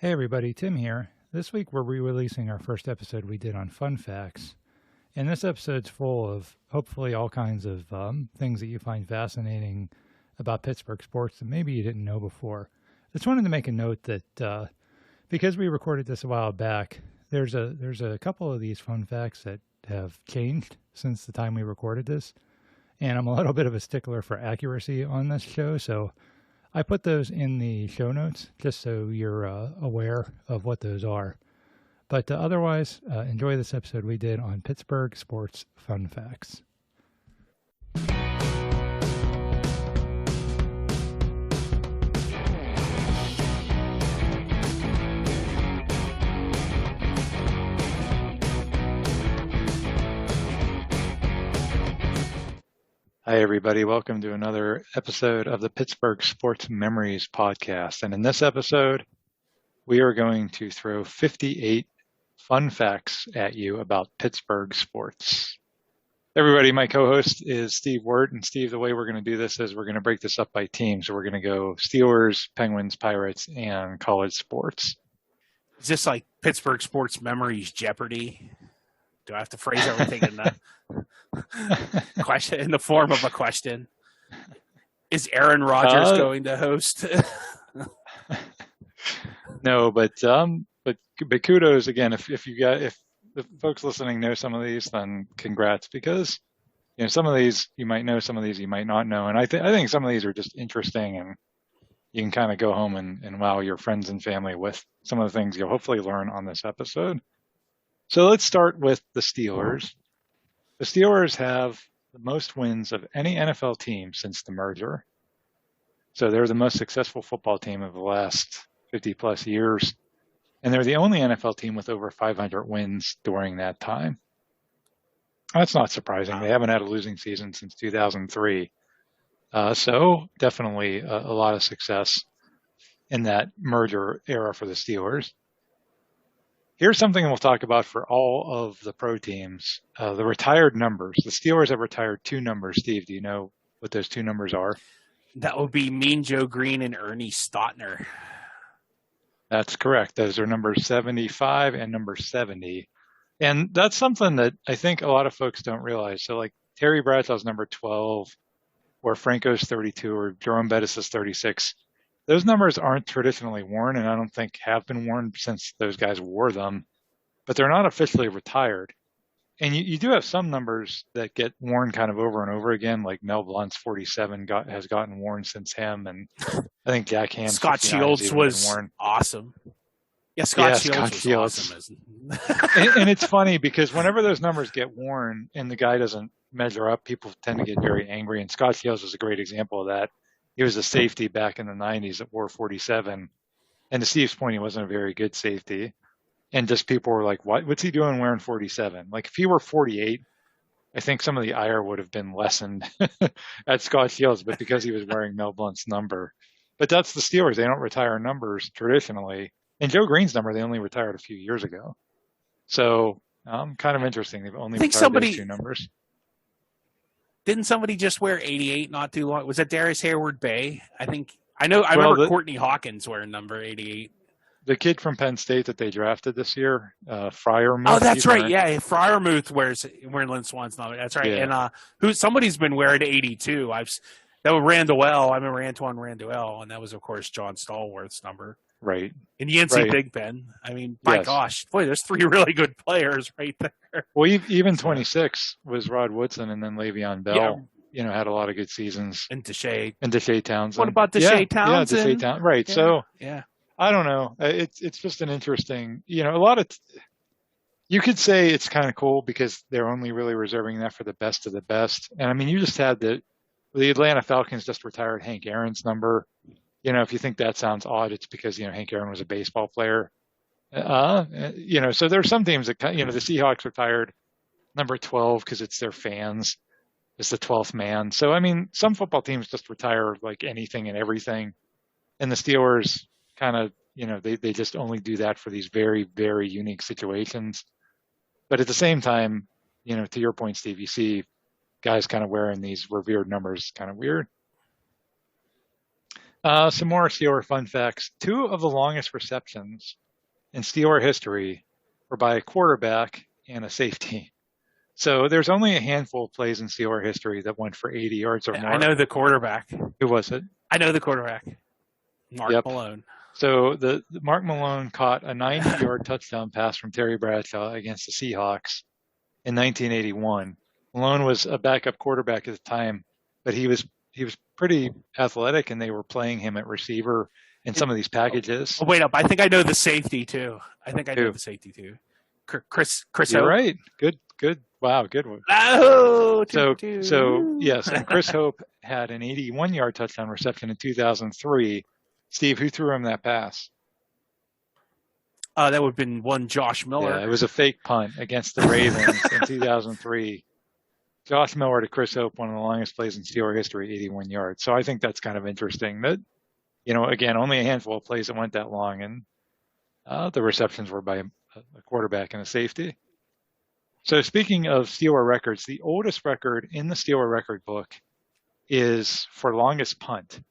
Hey everybody, Tim here. This week we're re-releasing our first episode we did on fun facts. And this episode's full of hopefully all kinds of things that you find fascinating about Pittsburgh sports that maybe you didn't know before. I just wanted to make a note that because we recorded this a while back, there's a couple of these fun facts that have changed since the time we recorded this. And I'm a little bit of a stickler for accuracy on this show, so I put those in the show notes just so you're aware of what those are. But otherwise, enjoy this episode we did on Pittsburgh sports fun facts. Hi, everybody. Welcome to another episode of the Pittsburgh Sports Memories podcast. And in this episode, we are going to throw 58 fun facts at you about Pittsburgh sports. Everybody, my co-host is Steve Wirt. And Steve, the way we're going to do this is we're going to break this up by teams. So we're going to go Steelers, Penguins, Pirates, and college sports. Is this like Pittsburgh Sports Memories Jeopardy? Do I have to phrase everything in the question in the form of a question? Is Aaron Rodgers going to host? No, but kudos again. If the folks listening know some of these, then congrats, because some of these you might know, some of these you might not know, and I think some of these are just interesting, and you can kind of go home and wow your friends and family with some of the things you'll hopefully learn on this episode. So let's start with the Steelers. The Steelers have the most wins of any NFL team since the merger. So they're the most successful football team of the last 50 plus years. And they're the only NFL team with over 500 wins during that time. That's not surprising. They haven't had a losing season since 2003. So definitely a lot of success in that merger era for the Steelers. Here's something we'll talk about for all of the pro teams, the retired numbers. The Steelers have retired two numbers. Steve, do you know what those two numbers are? That would be Mean Joe Green and Ernie Stautner. That's correct. Those are number 75 and number 70. And that's something that I think a lot of folks don't realize. So like Terry Bradshaw's number 12, or Franco's 32, or Jerome Bettis' 36. Those numbers aren't traditionally worn, and I don't think have been worn since those guys wore them, but they're not officially retired. And you do have some numbers that get worn kind of over and over again, like Mel Blount's 47 has gotten worn since him, and I think Jack Ham's Scott Shields was worn. Awesome. Yeah, Scott Shields was awesome. And it's funny because whenever those numbers get worn and the guy doesn't measure up, people tend to get very angry, and Scott Shields was a great example of that. He was a safety back in the 90s that wore 47. And to Steve's point, he wasn't a very good safety. And just people were like, what's he doing wearing 47? Like if he were 48, I think some of the ire would have been lessened at Scott Shields, but because he was wearing Mel Blount's number. But that's the Steelers. They don't retire numbers traditionally. And Joe Green's number, they only retired a few years ago. So kind of interesting. They've only retired those two numbers. Didn't somebody just wear 88 not too long? Was that Darius Hayward Bay? I remember Courtney Hawkins wearing number 88. The kid from Penn State that they drafted this year, Freiermuth. Oh, that's right. Yeah, Freiermuth wearing Lynn Swann's number. That's right. Yeah. And somebody's been wearing 82. That was Randall. I remember Antoine Randall, and that was of course John Stallworth's number. Right. In the NC Big Ben. I mean, my gosh, boy, there's three really good players right there. Well, even 26 was Rod Woodson, and then Le'Veon Bell. Yeah. Had a lot of good seasons. And Deshae Townsend. What about Deshae Townsend? Yeah, Deshae Townsend. Right. Yeah. So yeah, I don't know. It's just an interesting. A lot of. You could say it's kind of cool because they're only really reserving that for the best of the best. And I mean, you just had the Atlanta Falcons just retired Hank Aaron's number. If you think that sounds odd, it's because, Hank Aaron was a baseball player. So there's some teams that, the Seahawks retired number 12 because it's their fans. It's the 12th man. So, I mean, some football teams just retire like anything and everything. And the Steelers kind of, they just only do that for these very, very unique situations. But at the same time, to your point, Steve, you see guys kind of wearing these revered numbers, kind of weird. Some more Steeler fun facts. Two of the longest receptions in Steeler history were by a quarterback and a safety. So there's only a handful of plays in Steeler history that went for 80 yards or more. I know the quarterback. Who was it? I know the quarterback. Mark Malone. So the Mark Malone caught a 90-yard touchdown pass from Terry Bradshaw against the Seahawks in 1981. Malone was a backup quarterback at the time, but he was pretty athletic, and they were playing him at receiver in some of these packages. Oh, wait up! I think I know the safety too. Chris. You're Hope. Right. Good. Wow, good one. Oh, so yes, and Chris Hope had an 81-yard touchdown reception in 2003. Steve, who threw him that pass? That would have been one Josh Miller. Yeah, it was a fake punt against the Ravens in 2003. Josh Miller to Chris Hope, one of the longest plays in Steeler history, 81 yards. So I think that's kind of interesting. That, again, only a handful of plays that went that long, and the receptions were by a quarterback and a safety. So speaking of Steeler records, the oldest record in the Steeler record book is for longest punt.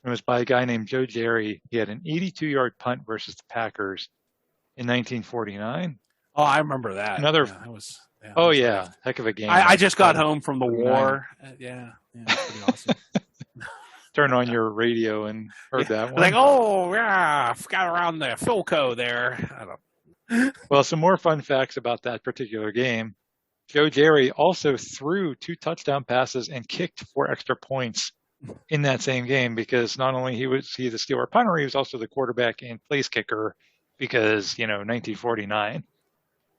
It was by a guy named Joe Jerry. He had an 82-yard punt versus the Packers in 1949. Oh, I remember that. Heck of a game. I just got home from the war. Yeah, pretty awesome. Turned on your radio and heard that one. Like, oh, yeah, got around the Philco there. Well, some more fun facts about that particular game. Joe Jerry also threw 2 touchdown passes and kicked 4 extra points in that same game, because not only was he the Steeler punter, he was also the quarterback and place kicker, because 1949.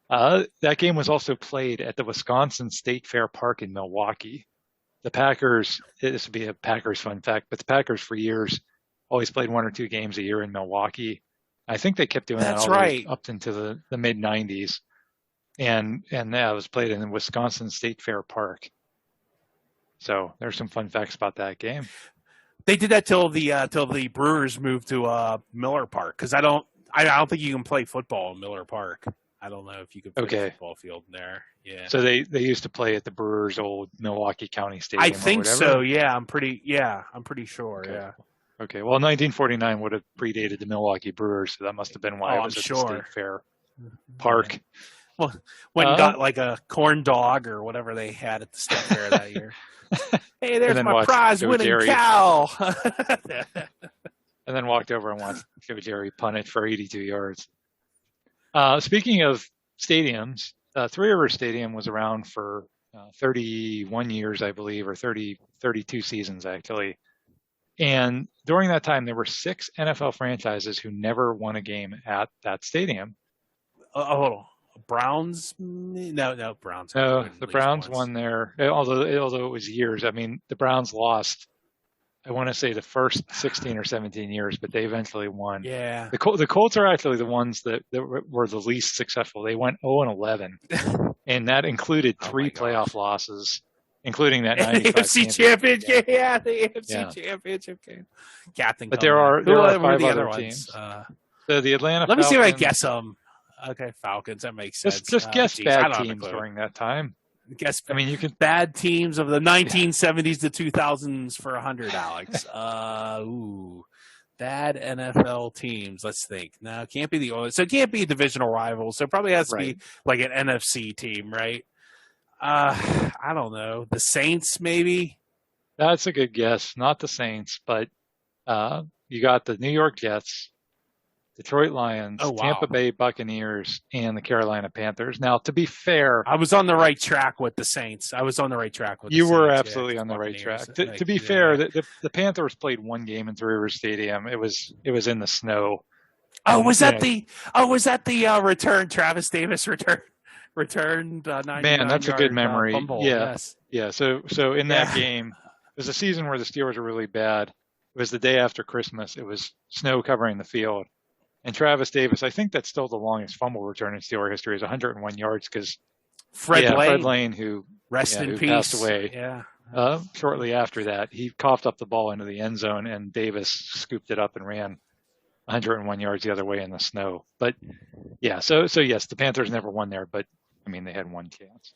That game was also played at the Wisconsin State Fair Park in Milwaukee. The Packers, this would be a Packers fun fact, but the Packers for years always played 1 or 2 games a year in Milwaukee. I think they kept doing that up into the mid 90s, and that was played in the Wisconsin State Fair Park. So there's some fun facts about that game. They did that till the Brewers moved to Miller Park, because I don't think you can play football in Miller Park. I don't know if you could play a football field in there. Yeah. So they used to play at the Brewers' old Milwaukee County Stadium. I think so. Yeah, I'm pretty sure. Okay. Yeah. Okay. Well, 1949 would have predated the Milwaukee Brewers, so that must have been why it was at the State Fair Park. Well, went and got like a corn dog or whatever they had at the State Fair that year. Hey, there's my prize-winning cow. And then walked over and watched Joe Jerry punt it for 82 yards. Speaking of stadiums, Three Rivers Stadium was around for 31 years, I believe, or 32 seasons, actually. And during that time, there were 6 NFL franchises who never won a game at that stadium. Hold on. Browns? No, Browns. No, the Browns won there, although it was years. I mean, the Browns lost, I want to say, the first 16 or 17 years, but they eventually won. Yeah. The Colts are actually the ones that were the least successful. They went 0-11, and that included 3 playoff losses, including that 95 AFC championship. Yeah, the AFC championship game. Captain. But there are 5 other teams. So the Atlanta Let me Falcons, see if I guess them. Okay, Falcons. That makes sense. Just guess bad teams during that time. I mean, you can bad teams of the 1970s to 2000s for 100, Alex. Bad NFL teams. Let's think. No, it can't be the Oilers. So it can't be divisional rivals. So it probably has to be like an NFC team, right? I don't know. The Saints, maybe. That's a good guess. Not the Saints, but you got the New York Jets, Detroit Lions, Tampa Bay Buccaneers, and the Carolina Panthers. Now, to be fair, I was on the right track with the Saints. You were absolutely on the right track. To be fair, the Panthers played 1 game in Three Rivers Stadium. It was in the snow. Was that the return? Travis Davis returned. Man, that's a good memory. Fumble. Yeah, Yes. yeah. So in that game, it was a season where the Steelers were really bad. It was the day after Christmas. It was snow covering the field. And Travis Davis, I think that's still the longest fumble return in Steeler history, is 101 yards, because Fred Lane, who passed away shortly after that, he coughed up the ball into the end zone, and Davis scooped it up and ran 101 yards the other way in the snow. But yeah, so yes, the Panthers never won there, but I mean, they had 1 chance.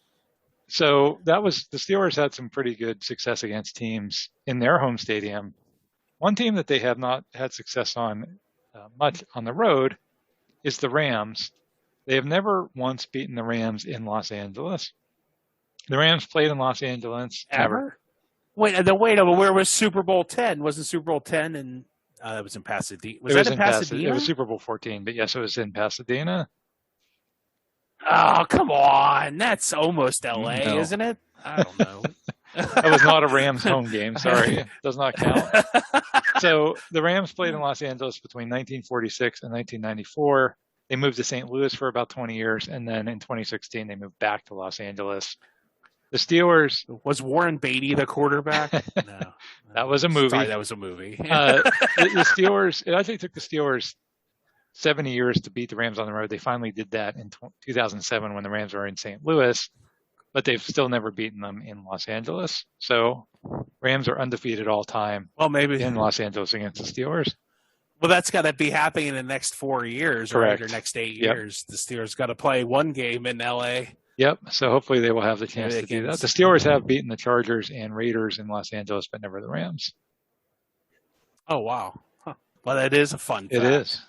So the Steelers had some pretty good success against teams in their home stadium One team that they have not had success on much on the road is the Rams. They have never once beaten the Rams in Los Angeles. The Rams played in Los Angeles. Ever? Wait, where was Super Bowl 10? Wasn't Super Bowl 10 and it was in Pasadena? Was that in Pasadena? It was Super Bowl 14, but yes, it was in Pasadena. Oh, come on. That's almost LA, isn't it? I don't know. That was not a Rams home game. Sorry. It does not count. So the Rams played in Los Angeles between 1946 and 1994. They moved to St. Louis for about 20 years, and then in 2016, they moved back to Los Angeles. The Steelers... Was Warren Beatty the quarterback? No. That was a movie. Sorry, that was a movie. The Steelers... It actually took the Steelers 70 years to beat the Rams on the road. They finally did that in 2007 when the Rams were in St. Louis, but they've still never beaten them in Los Angeles. So Rams are undefeated all time. Well, maybe in Los Angeles against the Steelers. Well, that's got to be happening in the next 4 years, Correct. Right? Or next 8 years. The Steelers got to play one game in LA. Yep. So hopefully they will have the chance to do that. The Steelers have beaten the Chargers and Raiders in Los Angeles, but never the Rams. Oh, wow. Huh. Well, that is a fun fact. It is.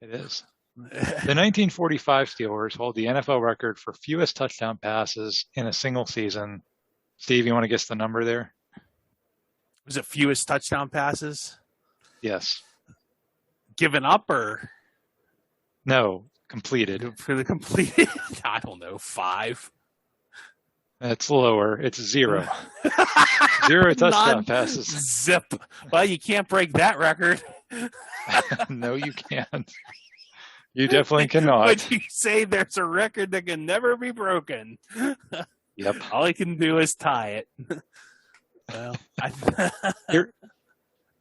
It is. The 1945 Steelers hold the NFL record for fewest touchdown passes in a single season. Steve, you want to guess the number there? Was it fewest touchdown passes? Yes. Given up or? No, completed. For the completed? I don't know, 5. That's lower. It's 0. 0 touchdown passes. Zip. Well, you can't break that record. No, you can't. You definitely cannot. But you say there's a record that can never be broken. Yep. All I can do is tie it. Well,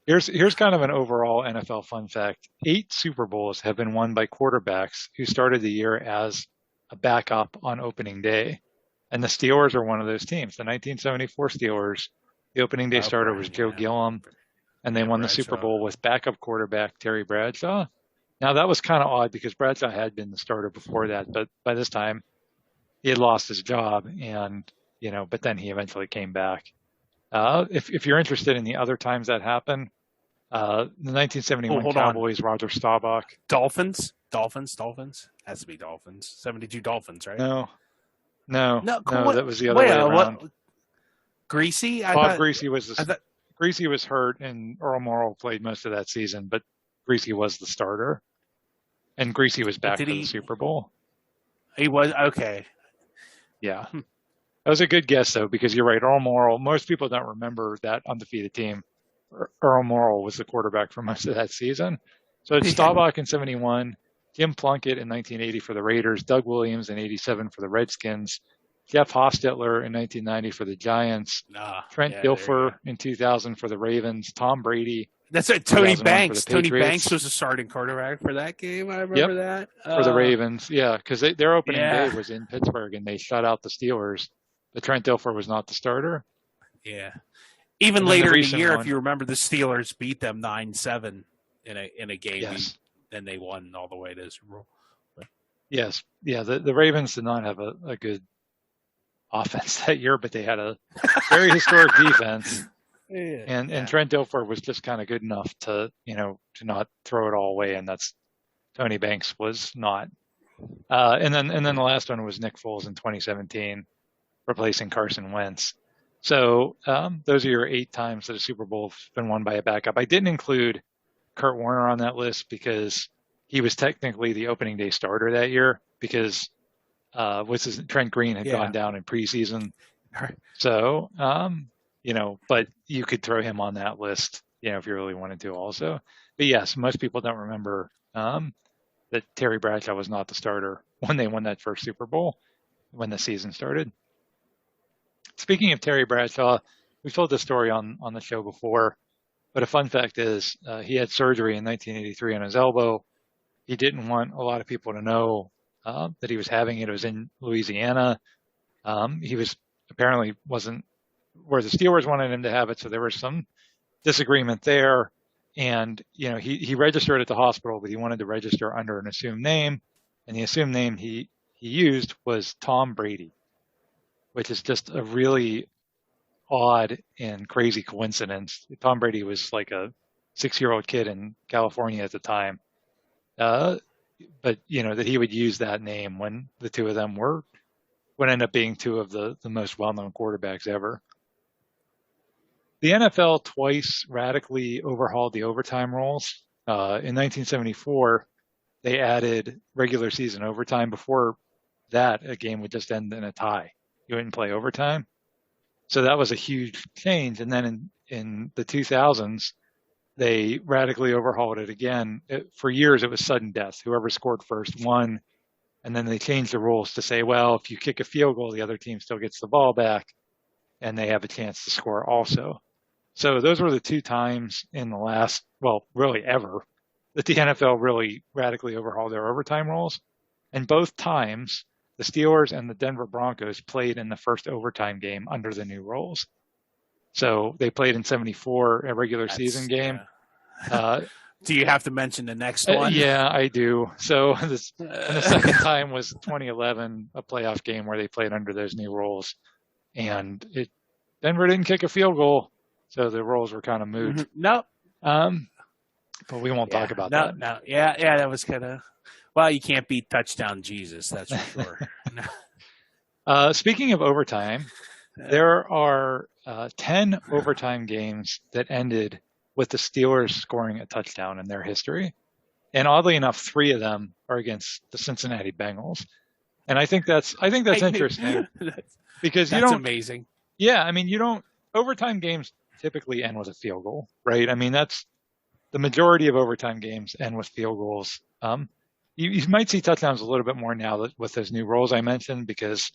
here's kind of an overall NFL fun fact. 8 Super Bowls have been won by quarterbacks who started the year as a backup on opening day. And the Steelers are one of those teams. The 1974 Steelers, the opening day starter was Joe Gilliam, and they won the Super Bowl with backup quarterback Terry Bradshaw. Now, that was kind of odd because Bradshaw had been the starter before that, but by this time, he had lost his job, and, but then he eventually came back. If you're interested in the other times that happened, the 1971 Cowboys, Roger Staubach. Dolphins? Has to be Dolphins. 72 Dolphins, right? No, that was the other way around. Greasy? Greasy was hurt, and Earl Morrall played most of that season, but Greasy was the starter, and Greasy was back for the Super Bowl. He was? Okay. Yeah. That was a good guess, though, because you're right. Earl Morrall, most people don't remember that undefeated team. Earl Morrall was the quarterback for most of that season. So it's Staubach in 71, Jim Plunkett in 1980 for the Raiders, Doug Williams in 87 for the Redskins, Jeff Hostetler in 1990 for the Giants, Trent Dilfer in 2000 for the Ravens, Tom Brady. That's it. Tony Banks. Tony Banks was a starting quarterback for that game. I remember that. For the Ravens. Yeah, because their opening day was in Pittsburgh, and they shut out the Steelers. But Trent Dilfer was not the starter. Yeah. Even later in the year, if you remember, the Steelers beat them 9-7 in a game. Yes. And they won all the way to the Super Bowl. Yes. Yeah, the Ravens did not have a good offense that year, but they had a very historic defense. And Trent Dilfer was just kind of good enough to not throw it all away, and that's Tony Banks was not. And then the last one was Nick Foles in 2017, replacing Carson Wentz. So those are your 8 times that a Super Bowl has been won by a backup. I didn't include Kurt Warner on that list because he was technically the opening day starter that year because Trent Green had gone down in preseason. So, but you could throw him on that list, if you really wanted to also. But yes, most people don't remember that Terry Bradshaw was not the starter when they won that first Super Bowl when the season started. Speaking of Terry Bradshaw, we've told this story on the show before, but a fun fact is he had surgery in 1983 on his elbow. He didn't want a lot of people to know that he was having it. It was in Louisiana. He wasn't where the Steelers wanted him to have it, so there was some disagreement there. And, he registered at the hospital, but he wanted to register under an assumed name, and the assumed name he used was Tom Brady, which is just a really odd and crazy coincidence. Tom Brady was like a 6-year-old kid in California at the time. But that he would use that name when the two of them would end up being two of the most well-known quarterbacks ever. The NFL twice radically overhauled the overtime rules. In 1974, they added regular season overtime. Before that, a game would just end in a tie. You wouldn't play overtime. So that was a huge change. And then in the 2000s, they radically overhauled it again. For years, it was sudden death. Whoever scored first won. And then they changed the rules to say, well, if you kick a field goal, the other team still gets the ball back, and they have a chance to score also. So those were the two times in the last, well, really ever, that the NFL really radically overhauled their overtime rules. And both times, the Steelers and the Denver Broncos played in the first overtime game under the new rules. So they played in 74, a regular season game. Yeah. Do you have to mention the next one? Yeah, I do. So and the second time was 2011, a playoff game where they played under those new rules. And Denver didn't kick a field goal, so the rules were kind of moot. Mm-hmm. Nope. But we won't talk about that. No. Yeah, that was kind of, well, you can't beat touchdown Jesus, that's for sure. Speaking of overtime, there are 10 overtime games that ended with the Steelers scoring a touchdown in their history. And oddly enough, 3 of them are against the Cincinnati Bengals. And I think that's interesting because that's amazing. Yeah, I mean, overtime games typically end with a field goal, right? I mean, that's the majority of overtime games end with field goals. You might see touchdowns a little bit more now with those new rules I mentioned, because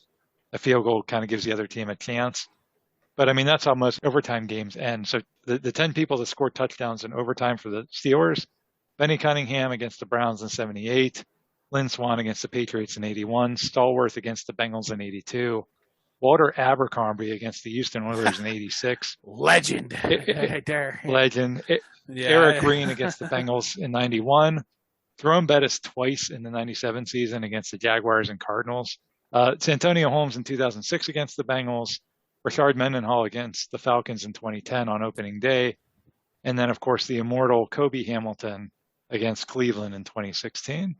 a field goal kind of gives the other team a chance. But I mean, that's how most overtime games end. So the 10 people that scored touchdowns in overtime for the Steelers: Benny Cunningham against the Browns in 78, Lynn Swann against the Patriots in 81, Stallworth against the Bengals in 82, Walter Abercrombie against the Houston Oilers in 86. Legend. Legend. Eric Green against the Bengals in 91. Jerome Bettis twice in the 97 season against the Jaguars and Cardinals. Santonio Holmes in 2006 against the Bengals. Rashard Mendenhall against the Falcons in 2010 on opening day. And then, of course, the immortal Kobe Hamilton against Cleveland in 2016.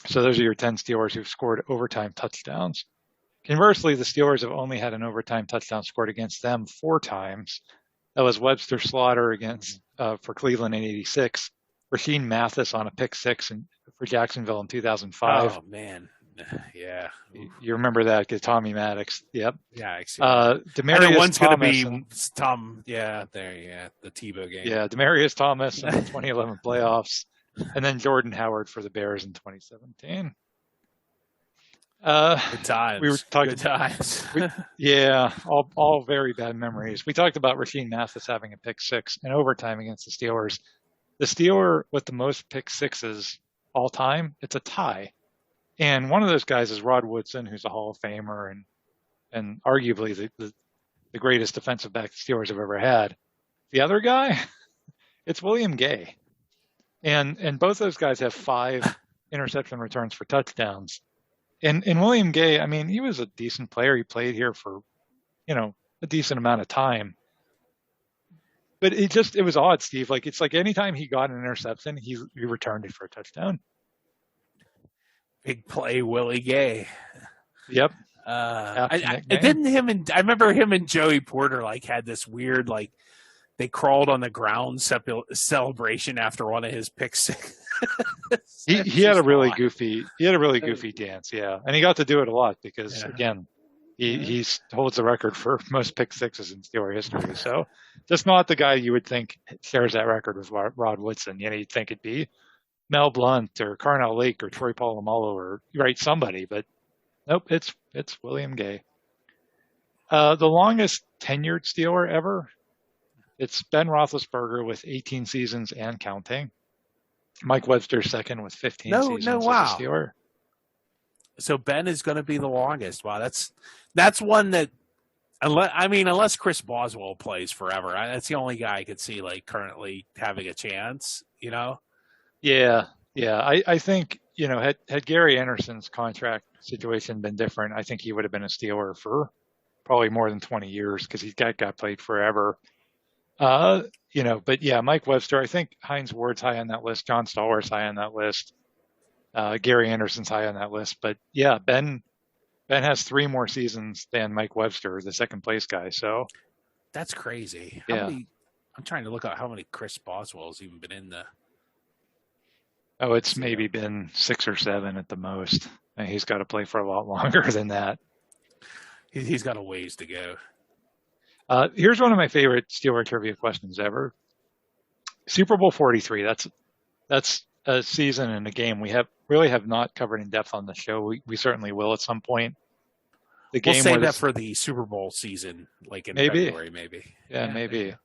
So those are your 10 Steelers who've scored overtime touchdowns. Conversely, the Steelers have only had an overtime touchdown scored against them 4 times. That was Webster Slaughter against for Cleveland in 86, Rasheed Mathis on a pick 6 for Jacksonville in 2005. Oh, man. Yeah. You remember that, Tommy Maddox. Yep. Yeah, Demaryius one's going to be Tom. Yeah, the Tebow game. Yeah, Demaryius Thomas in the 2011 playoffs. And then Jordan Howard for the Bears in 2017. Good times. We were talking. Good times. All very bad memories. We talked about Rasheed Mathis having a pick 6 in overtime against the Steelers. The Steeler with the most pick 6s all time, it's a tie. And one of those guys is Rod Woodson, who's a Hall of Famer and arguably the greatest defensive back the Steelers have ever had. The other guy, it's William Gay. And both those guys have 5 interception returns for touchdowns. And William Gay, I mean, he was a decent player. He played here for, a decent amount of time. But it was odd, Steve. Like, it's like anytime he got an interception, he returned it for a touchdown. Big play, Willie Gay. Yep. I remember him and Joey Porter had this weird they crawled on the ground celebration after one of his pick 6. he had a really goofy dance, yeah, and he got to do it a lot because again, he holds the record for most pick 6s in Steeler history. So just not the guy you would think shares that record with Rod Woodson. You'd think it'd be Mel Blount or Carnell Lake or Troy Polamalu or somebody, but nope, it's William Gay. The longest tenured Steeler ever, it's Ben Roethlisberger with 18 seasons and counting. Mike Webster's second with 15 seasons as a Steeler. So Ben is going to be the longest. Wow, that's one that unless Chris Boswell plays forever, that's the only guy I could see currently having a chance. Yeah. I think had Gary Anderson's contract situation been different, I think he would have been a Steeler for probably more than 20 years because that guy played forever. But yeah, Mike Webster. I think Hines Ward's high on that list. John Stallworth's high on that list. Gary Anderson's high on that list. But yeah, Ben has 3 more seasons than Mike Webster, the second place guy. So That's crazy. How yeah. many? I'm trying to look at how many Chris Boswell's even been in the. Oh, it's maybe been 6 or 7 at the most. And he's got to play for a lot longer than that. He's got a ways to go. Here's one of my favorite Steeler trivia questions ever. Super Bowl 43. That's a season and a game we really have not covered in depth on the show. We certainly will at some point. We'll save that for the Super Bowl season, like in February, maybe. Yeah, maybe.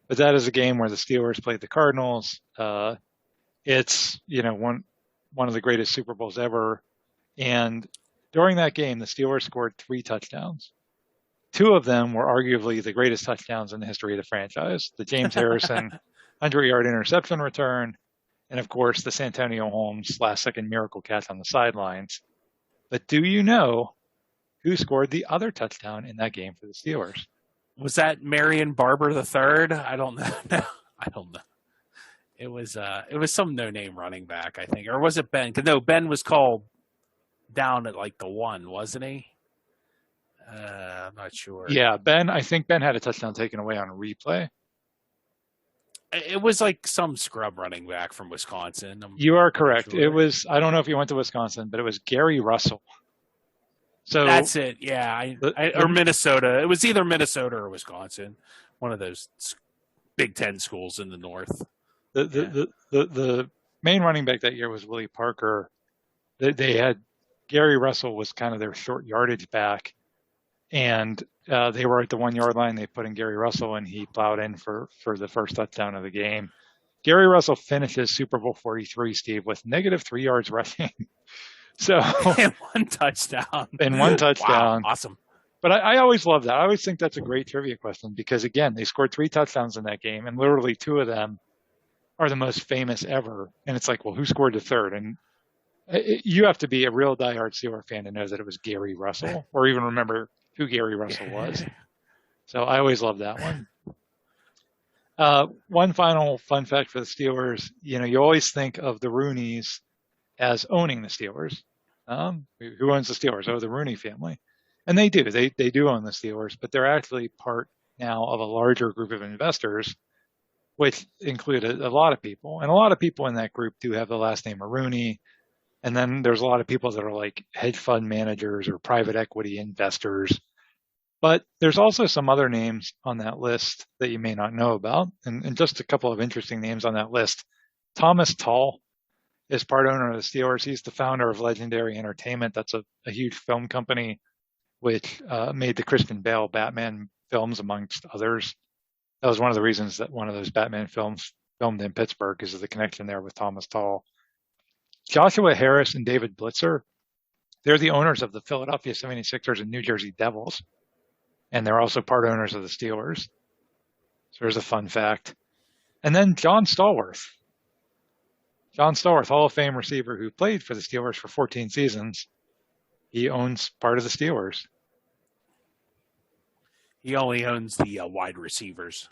But that is a game where the Steelers played the Cardinals. It's one of the greatest Super Bowls ever. And during that game, the Steelers scored 3 touchdowns. 2 of them were arguably the greatest touchdowns in the history of the franchise. The James Harrison 100-yard interception return, and of course the Santonio Holmes last-second miracle catch on the sidelines. But do you know who scored the other touchdown in that game for the Steelers? Was that Marion Barber III? I don't know. No, I don't know. It was some no-name running back, I think, or was it Ben? No, Ben was called down at like the 1, wasn't he? I'm not sure. Yeah, Ben. I think Ben had a touchdown taken away on a replay. It was like some scrub running back from Wisconsin. You are correct. Sure. It was. I don't know if you went to Wisconsin, but it was Gary Russell. So that's it. Yeah, or Minnesota. It was either Minnesota or Wisconsin. One of those Big Ten schools in the north. The main running back that year was Willie Parker. They had Gary Russell was kind of their short yardage back. And they were at the 1-yard line. They put in Gary Russell, and he plowed in for the first touchdown of the game. Gary Russell finishes Super Bowl 43, Steve, with -3 yards rushing. So and 1 touchdown. Wow, awesome. But I always love that. I always think that's a great trivia question because, again, they scored 3 touchdowns in that game, and literally 2 of them are the most famous ever. And it's like, well, who scored the third? And you have to be a real diehard Steelers fan to know that it was Gary Russell, or even remember who Gary Russell was. So I always love that one. One final fun fact for the Steelers, you always think of the Rooneys as owning the Steelers. Who owns the Steelers? Oh, the Rooney family. And they do. They do own the Steelers, but they're actually part now of a larger group of investors, which include a lot of people. And a lot of people in that group do have the last name of Rooney. And then there's a lot of people that are like hedge fund managers or private equity investors. But there's also some other names on that list that you may not know about. And just a couple of interesting names on that list. Thomas Tull is part owner of the Steelers. He's the founder of Legendary Entertainment. That's a huge film company which made the Christian Bale Batman films, amongst others. That was one of the reasons that one of those Batman films filmed in Pittsburgh is the connection there with Thomas Tull. Joshua Harris and David Blitzer, they're the owners of the Philadelphia 76ers and New Jersey Devils. And they're also part owners of the Steelers. So there's a fun fact. And then John Stallworth, Hall of Fame receiver who played for the Steelers for 14 seasons. He owns part of the Steelers. He only owns the wide receivers.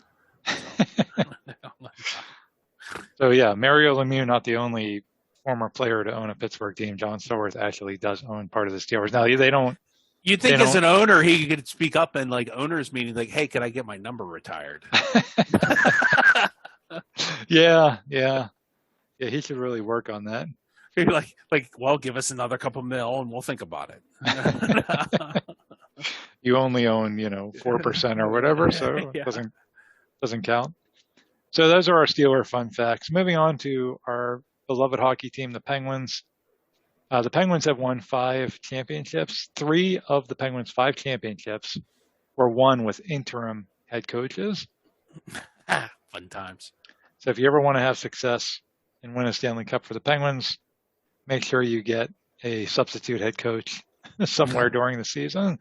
So yeah, Mario Lemieux, not the only former player to own a Pittsburgh team. John Stallworth actually does own part of the Steelers. Now they don't. You'd think as an owner he could speak up in like owners meetings, like, "Hey, can I get my number retired?" Yeah. He should really work on that. Like, well, give us another couple mil and we'll think about it. You only own, 4% or whatever, so it doesn't count. So those are our Steeler fun facts. Moving on to our beloved hockey team, the Penguins. The Penguins have won 5 championships. 3 of the Penguins' 5 championships were won with interim head coaches. Fun times. So if you ever want to have success and win a Stanley Cup for the Penguins, make sure you get a substitute head coach somewhere during the season.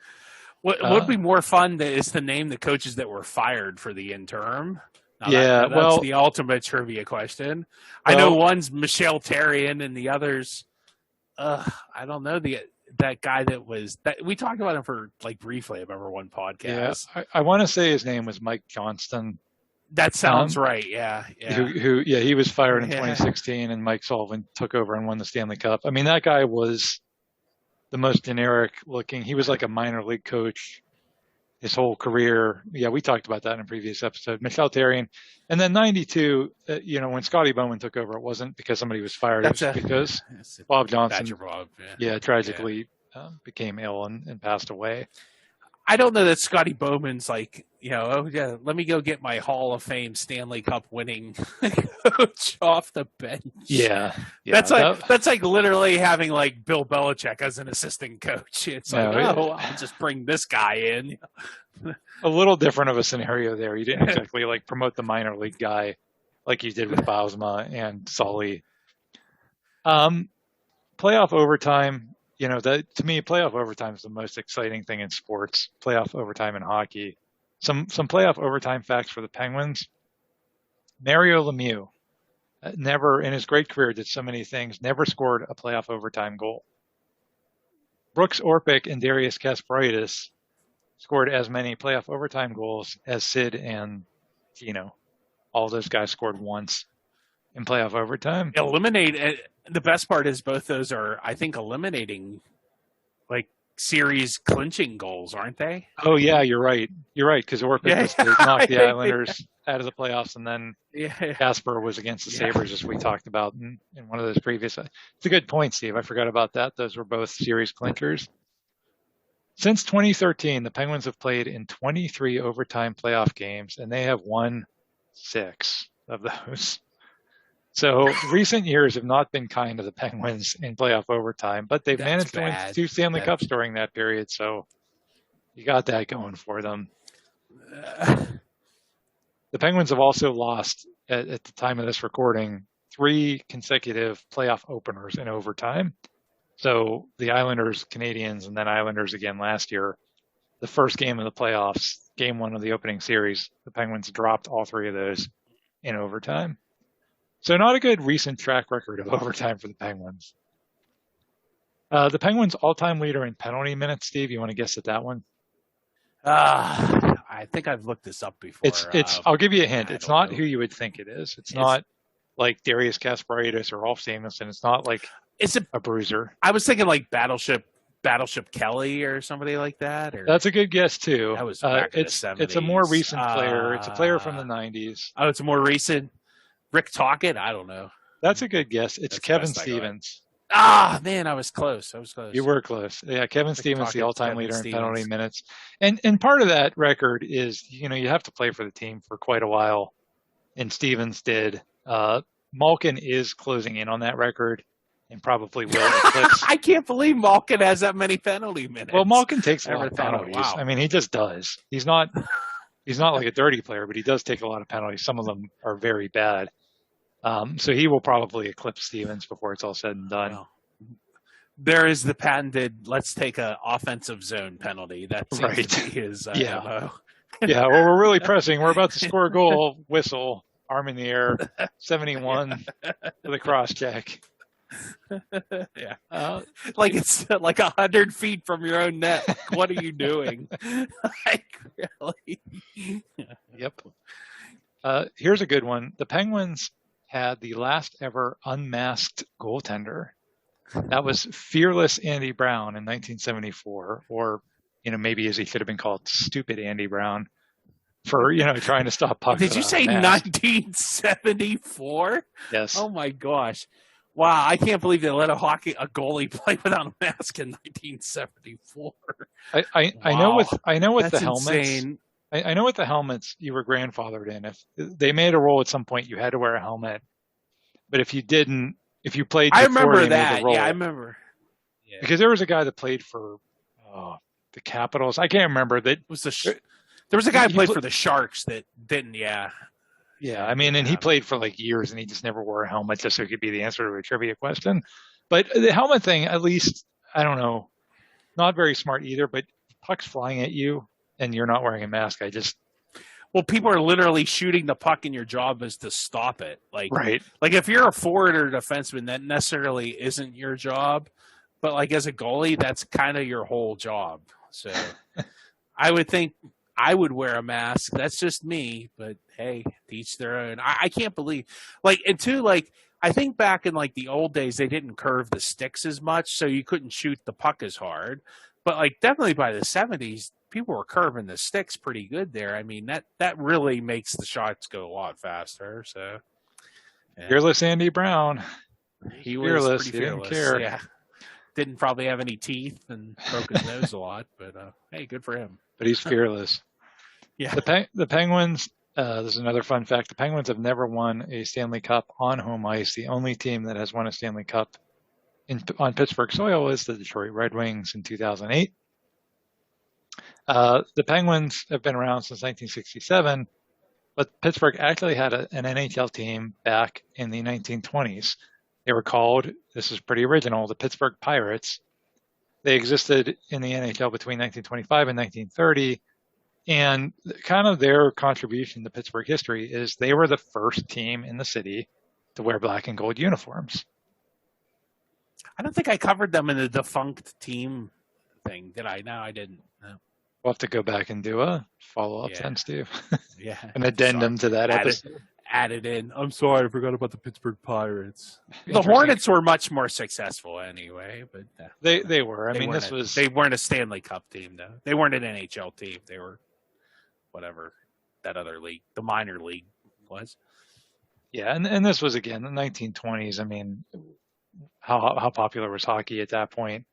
What would be more fun is to name the coaches that were fired for the interim. Now that's the ultimate trivia question. I know one's Michelle Therrien and the others, I don't know, that guy that we talked about him for like briefly. I remember one podcast. Yeah, I want to say his name was Mike Johnston. That sounds right. Yeah. He was fired in 2016, and Mike Sullivan took over and won the Stanley Cup. I mean, that guy was the most generic looking. He was like a minor league coach his whole career. Yeah, we talked about that in a previous episode. Michel Therrien. And then 92, when Scotty Bowman took over, it wasn't because somebody was fired. It was because Bob Johnson, tragically became ill and passed away. I don't know that Scotty Bowman's like, let me go get my Hall of Fame Stanley Cup winning coach off the bench. Yeah. That's like literally having like Bill Belichick as an assistant coach. It's I'll just bring this guy in. A little different of a scenario there. You didn't exactly like promote the minor league guy like you did with Bausma and Sully. Playoff overtime. To me, playoff overtime is the most exciting thing in sports. Playoff overtime in hockey. Some playoff overtime facts for the Penguins. Mario Lemieux never, in his great career, did so many things. Never scored a playoff overtime goal. Brooks Orpik and Darius Kasparaitis scored as many playoff overtime goals as Sid and Gino. All those guys scored once in playoff overtime. The best part is both those are, I think, eliminating like series clinching goals, aren't they? Oh yeah, you're right. Because Orpik was to knock the Islanders out of the playoffs, and then Casper was against the Sabres, as we talked about in one of those previous. It's a good point, Steve. I forgot about that. Those were both series clinchers. Since 2013, the Penguins have played in 23 overtime playoff games, and they have won 6 of those. So recent years have not been kind to the Penguins in playoff overtime, but they've managed to win 2 Stanley Cups during that period. So you got that going for them. The Penguins have also lost, at the time of this recording, 3 consecutive playoff openers in overtime. So the Islanders, Canadiens, and then Islanders again last year. The first game of the playoffs, game 1 of the opening series, the Penguins dropped all 3 of those in overtime. So not a good recent track record of overtime for the Penguins. The Penguins' all-time leader in penalty minutes, Steve, you want to guess at that one? I think I've looked this up before. I'll give you a hint. It's not who you would think it is. It's not like Darius Kasparaitis or Rolf Samuelsson. It's not like a bruiser. I was thinking like Battleship Kelly or somebody like that. Or that's a good guess too. That was back in the 70s. It's a more recent player. It's a player from the 90s. Oh, it's a more recent. Rick Tocchet? I don't know. That's a good guess. It's Kevin Stevens. Man, I was close. You were close. Yeah, Kevin Stevens, the all-time leader in penalty minutes. And part of that record is, you have to play for the team for quite a while, and Stevens did. Malkin is closing in on that record and probably will eclipse. I can't believe Malkin has that many penalty minutes. Well, Malkin takes a lot of penalties. Wow. I mean, he just does. He's not like a dirty player, but he does take a lot of penalties. Some of them are very bad. So he will probably eclipse Stevens before it's all said and done. Well, there is the patented, let's take an offensive zone penalty. That seems to be his MO. Yeah, well, we're really pressing. We're about to score a goal. Whistle, arm in the air, 71 for the cross check. Yeah. Like it's like 100 feet from your own net. Like, what are you doing? Like, really? Yep. Here's a good one. The Penguins had the last ever unmasked goaltender. That was fearless Andy Brown in 1974, or maybe as he should have been called, stupid Andy Brown, for trying to stop pucks. Did you say 1974? Yes. Oh my gosh. Wow, I can't believe they let a goalie play without a mask in 1974. I know with That's the helmets. Insane. I know with the helmets you were grandfathered in. If they made a rule at some point, you had to wear a helmet. But if you didn't, if you played, I remember that. Yeah, I remember. Yeah. Because there was a guy that played for the Capitals. I can't remember that. There was a guy who played for the Sharks that didn't. Yeah. Yeah, I mean, and he played for like years, and he just never wore a helmet just so it could be the answer to a trivia question. But the helmet thing, at least, I don't know, not very smart either. But puck's flying at you, and you're not wearing a mask. Well, people are literally shooting the puck, and your job is to stop it. Like if you're a forward or defenseman, that necessarily isn't your job. But like as a goalie, that's kind of your whole job. So I would think I would wear a mask. That's just me. But hey, to each their own. I can't believe, like, and two, like, I think back in like the old days, they didn't curve the sticks as much, so you couldn't shoot the puck as hard. But like, definitely by the '70s, people were curving the sticks pretty good there. I mean, that really makes the shots go a lot faster. So yeah. Fearless Andy Brown. He was Fearless. pretty He didn't fearless. care. Yeah, didn't probably have any teeth and broke his nose a lot, but hey, good for him. But he's fearless. Yeah. The Penguins. This is another fun fact. The Penguins have never won a Stanley Cup on home ice. The only team that has won a Stanley Cup on Pittsburgh soil is the Detroit Red Wings in 2008. The Penguins have been around since 1967, but Pittsburgh actually had an NHL team back in the 1920s. They were called, this is pretty original, the Pittsburgh Pirates. They existed in the NHL between 1925 and 1930. And kind of their contribution to Pittsburgh history is they were the first team in the city to wear black and gold uniforms. I don't think I covered them in the defunct team thing, did I? No, I didn't. No. We'll have to go back and do a follow-up then, Steve. Yeah. An addendum to that episode. Added in. I'm sorry, I forgot about the Pittsburgh Pirates. The Hornets were much more successful anyway, but they were. They weren't a Stanley Cup team though. They weren't an NHL team. They were whatever that other league, the minor league was. Yeah, and this was again the 1920s. I mean, how popular was hockey at that point?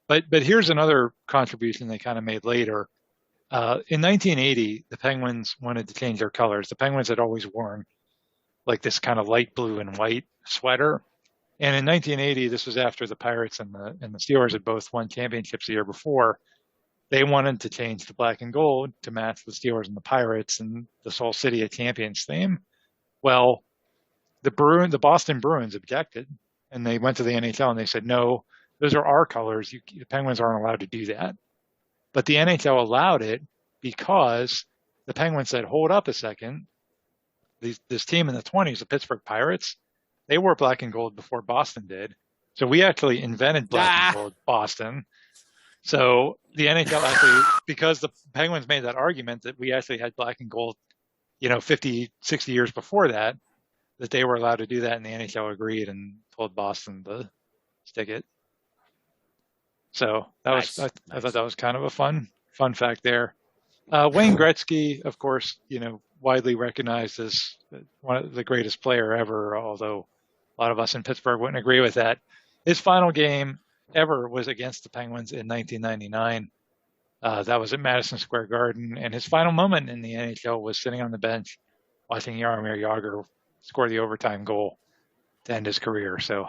But here's another contribution they kind of made later. In 1980, the Penguins wanted to change their colors. The Penguins had always worn like this kind of light blue and white sweater. And in 1980, this was after the Pirates and the Steelers had both won championships the year before. They wanted to change the black and gold to match the Steelers and the Pirates and this whole City of Champions theme. Well, the Boston Bruins objected, and they went to the NHL and they said, no, those are our colors. The Penguins aren't allowed to do that. But the NHL allowed it because the Penguins said, hold up a second. This team in the 20s, the Pittsburgh Pirates, they wore black and gold before Boston did. So we actually invented black and gold Boston. So the NHL actually, because the Penguins made that argument that we actually had black and gold, 50, 60 years before that they were allowed to do that, and the NHL agreed and told Boston to stick it. So that was, I thought that was kind of a fun fact there. Wayne Gretzky, of course, widely recognized as one of the greatest player ever, although a lot of us in Pittsburgh wouldn't agree with that. His final game ever was against the Penguins in 1999. That was at Madison Square Garden, and his final moment in the NHL was sitting on the bench watching Jaromir Jagr score the overtime goal to end his career. So,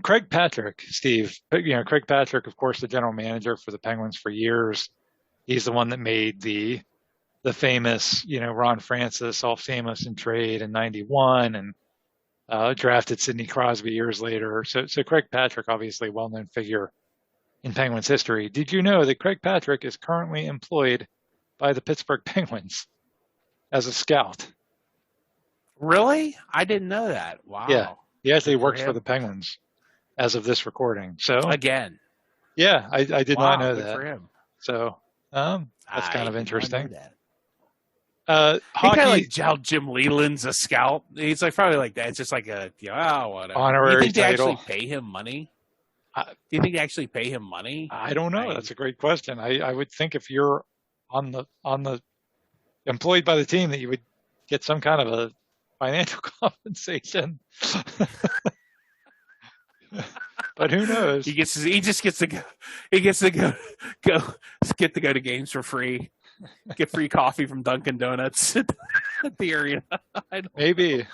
Craig Patrick, Steve, Craig Patrick, of course, the general manager for the Penguins for years. He's the one that made the famous, Ron Francis, all famous in trade in 91 and drafted Sidney Crosby years later. So Craig Patrick, obviously a well-known figure in Penguins history. Did you know that Craig Patrick is currently employed by the Pittsburgh Penguins as a scout? Really? I didn't know that. Wow. Yeah. He actually works for the Penguins as of this recording. So again. Yeah, I did not know that. For him. So that's kind of interesting. Hockey, kind of like how Jim Leland's a scout. He's like probably like that. It's just like a whatever. Honorary Do you think title. They actually pay him money? Do you think they actually pay him money? I don't know. That's a great question. I would think if you're on the employed by the team that you would get some kind of a financial compensation. But who knows? He just gets to go. He gets to go to games for free. Get free coffee from Dunkin' Donuts at the arena. Maybe.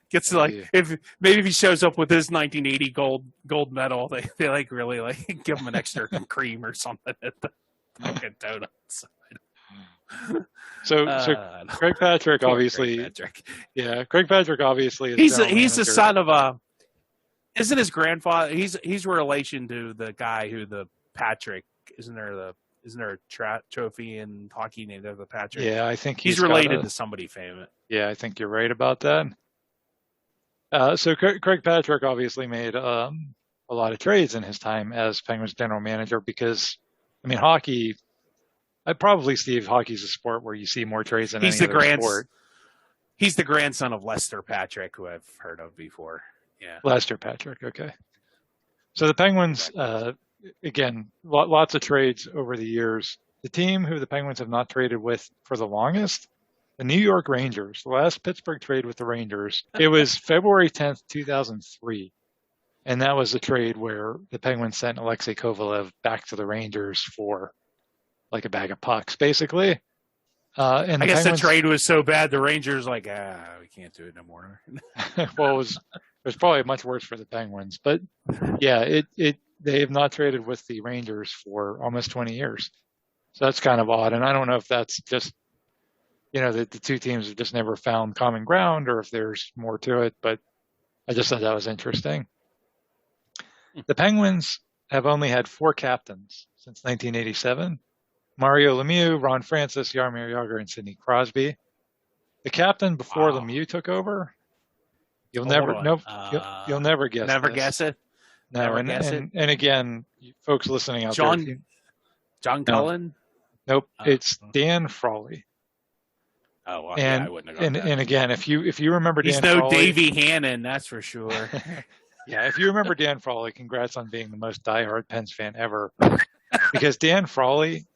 Gets to if he shows up with his 1980 gold medal, they like really like give him an extra cream or something at the Dunkin' Donuts. So Craig Patrick obviously, Craig Patrick obviously is he's the son of isn't his grandfather? He's a relation to the guy who the Patrick isn't there a trophy in hockey named after the Patrick? Yeah, I think he's related to somebody famous. Yeah, I think you're right about that. So Craig Patrick obviously made a lot of trades in his time as Penguins general manager because, I mean, hockey, Probably, Steve, hockey's a sport where you see more trades than any other sport. He's the grandson of Lester Patrick, who I've heard of before. Yeah. Lester Patrick, okay. So the Penguins, again, lots of trades over the years. The team who the Penguins have not traded with for the longest, the New York Rangers. The last Pittsburgh trade with the Rangers, it was February 10th, 2003. And that was a trade where the Penguins sent Alexei Kovalev back to the Rangers for like a bag of pucks, basically. And I guess the trade was so bad, the Rangers we can't do it no more. Well, it was probably much worse for the Penguins, but yeah, they have not traded with the Rangers for almost 20 years, so that's kind of odd. And I don't know if that's just the two teams have just never found common ground, or if there's more to it. But I just thought that was interesting. The Penguins have only had 4 captains since 1987. Mario Lemieux, Ron Francis, Jaromir Jagr, and Sidney Crosby. The captain before Lemieux took over, you'll never guess. Never this. Guess it. No, and again, folks listening out there, John Cullen. Nope, it's Dan Frawley. Oh, well, I wouldn't have and again, if you remember Dan, he's no Frawley, Davey Hannon, that's for sure. Yeah, if you remember Dan Frawley, congrats on being the most diehard Pens fan ever, because Dan Frawley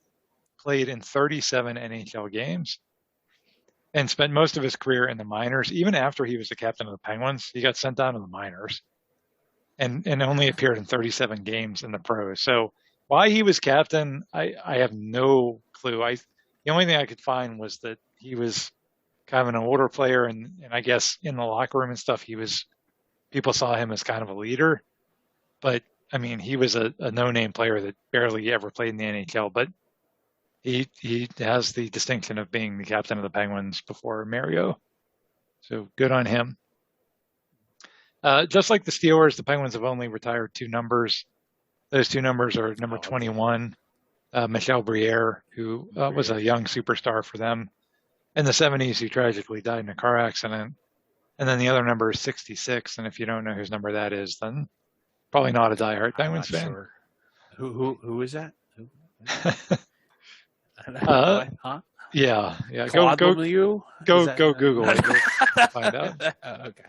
played in 37 NHL games and spent most of his career in the minors. Even after he was the captain of the Penguins, he got sent down to the minors and only appeared in 37 games in the pros. So why he was captain, I have no clue. The only thing I could find was that he was kind of an older player, and I guess in the locker room and stuff, people saw him as kind of a leader. But I mean, he was a no-name player that barely ever played in the NHL, but he has the distinction of being the captain of the Penguins before Mario. So good on him. Just like the Steelers, the Penguins have only retired 2 numbers. Those 2 numbers are number 21, Michel Briere, who was a young superstar for them in the 70s, who tragically died in a car accident. And then the other number is 66. And if you don't know whose number that is, then probably not a diehard Penguins fan. Sure. Who is that? Yeah. Go Google it. You'll find out. Okay.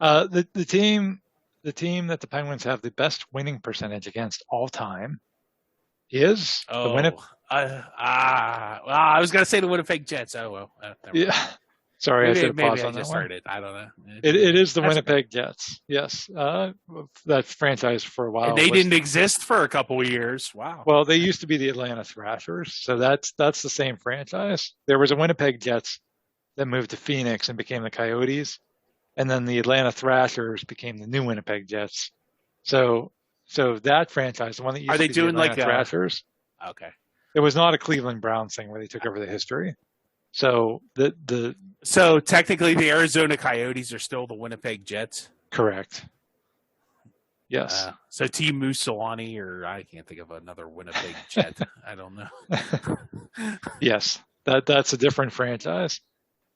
The team that the Penguins have the best winning percentage against all time is the Winnipeg. I was going to say the Winnipeg Jets. Oh well. Yeah. Sorry, I should have paused on that one. Heard it. I don't know. It is the Winnipeg Jets. Yes, that franchise for a while. And they didn't exist for a couple of years. Wow. Well, they used to be the Atlanta Thrashers, so that's the same franchise. There was a Winnipeg Jets that moved to Phoenix and became the Coyotes, and then the Atlanta Thrashers became the new Winnipeg Jets. So that franchise, the one that used to be the Atlanta Thrashers. Okay. It was not a Cleveland Browns thing where they took over the history. So So technically, the Arizona Coyotes are still the Winnipeg Jets. Correct. Yes. So Team Mussolini, or I can't think of another Winnipeg Jet. I don't know. Yes, that's a different franchise.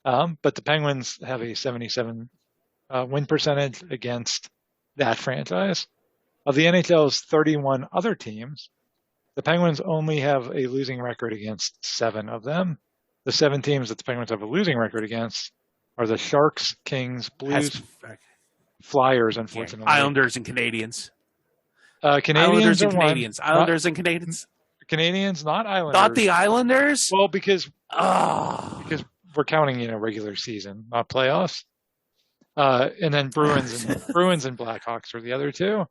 But the Penguins have a 77 win percentage against that franchise. Of the NHL's 31 other teams, the Penguins only have a losing record against 7 of them. The 7 teams that the Penguins have a losing record against are the Sharks, Kings, Blues, Flyers, unfortunately. Islanders and Canadians. Canadians and Canadians. Islanders and Canadians. Canadians, not Islanders. Not the Islanders? Well, because we're counting, regular season, not playoffs. And then Bruins and Blackhawks are the other 2.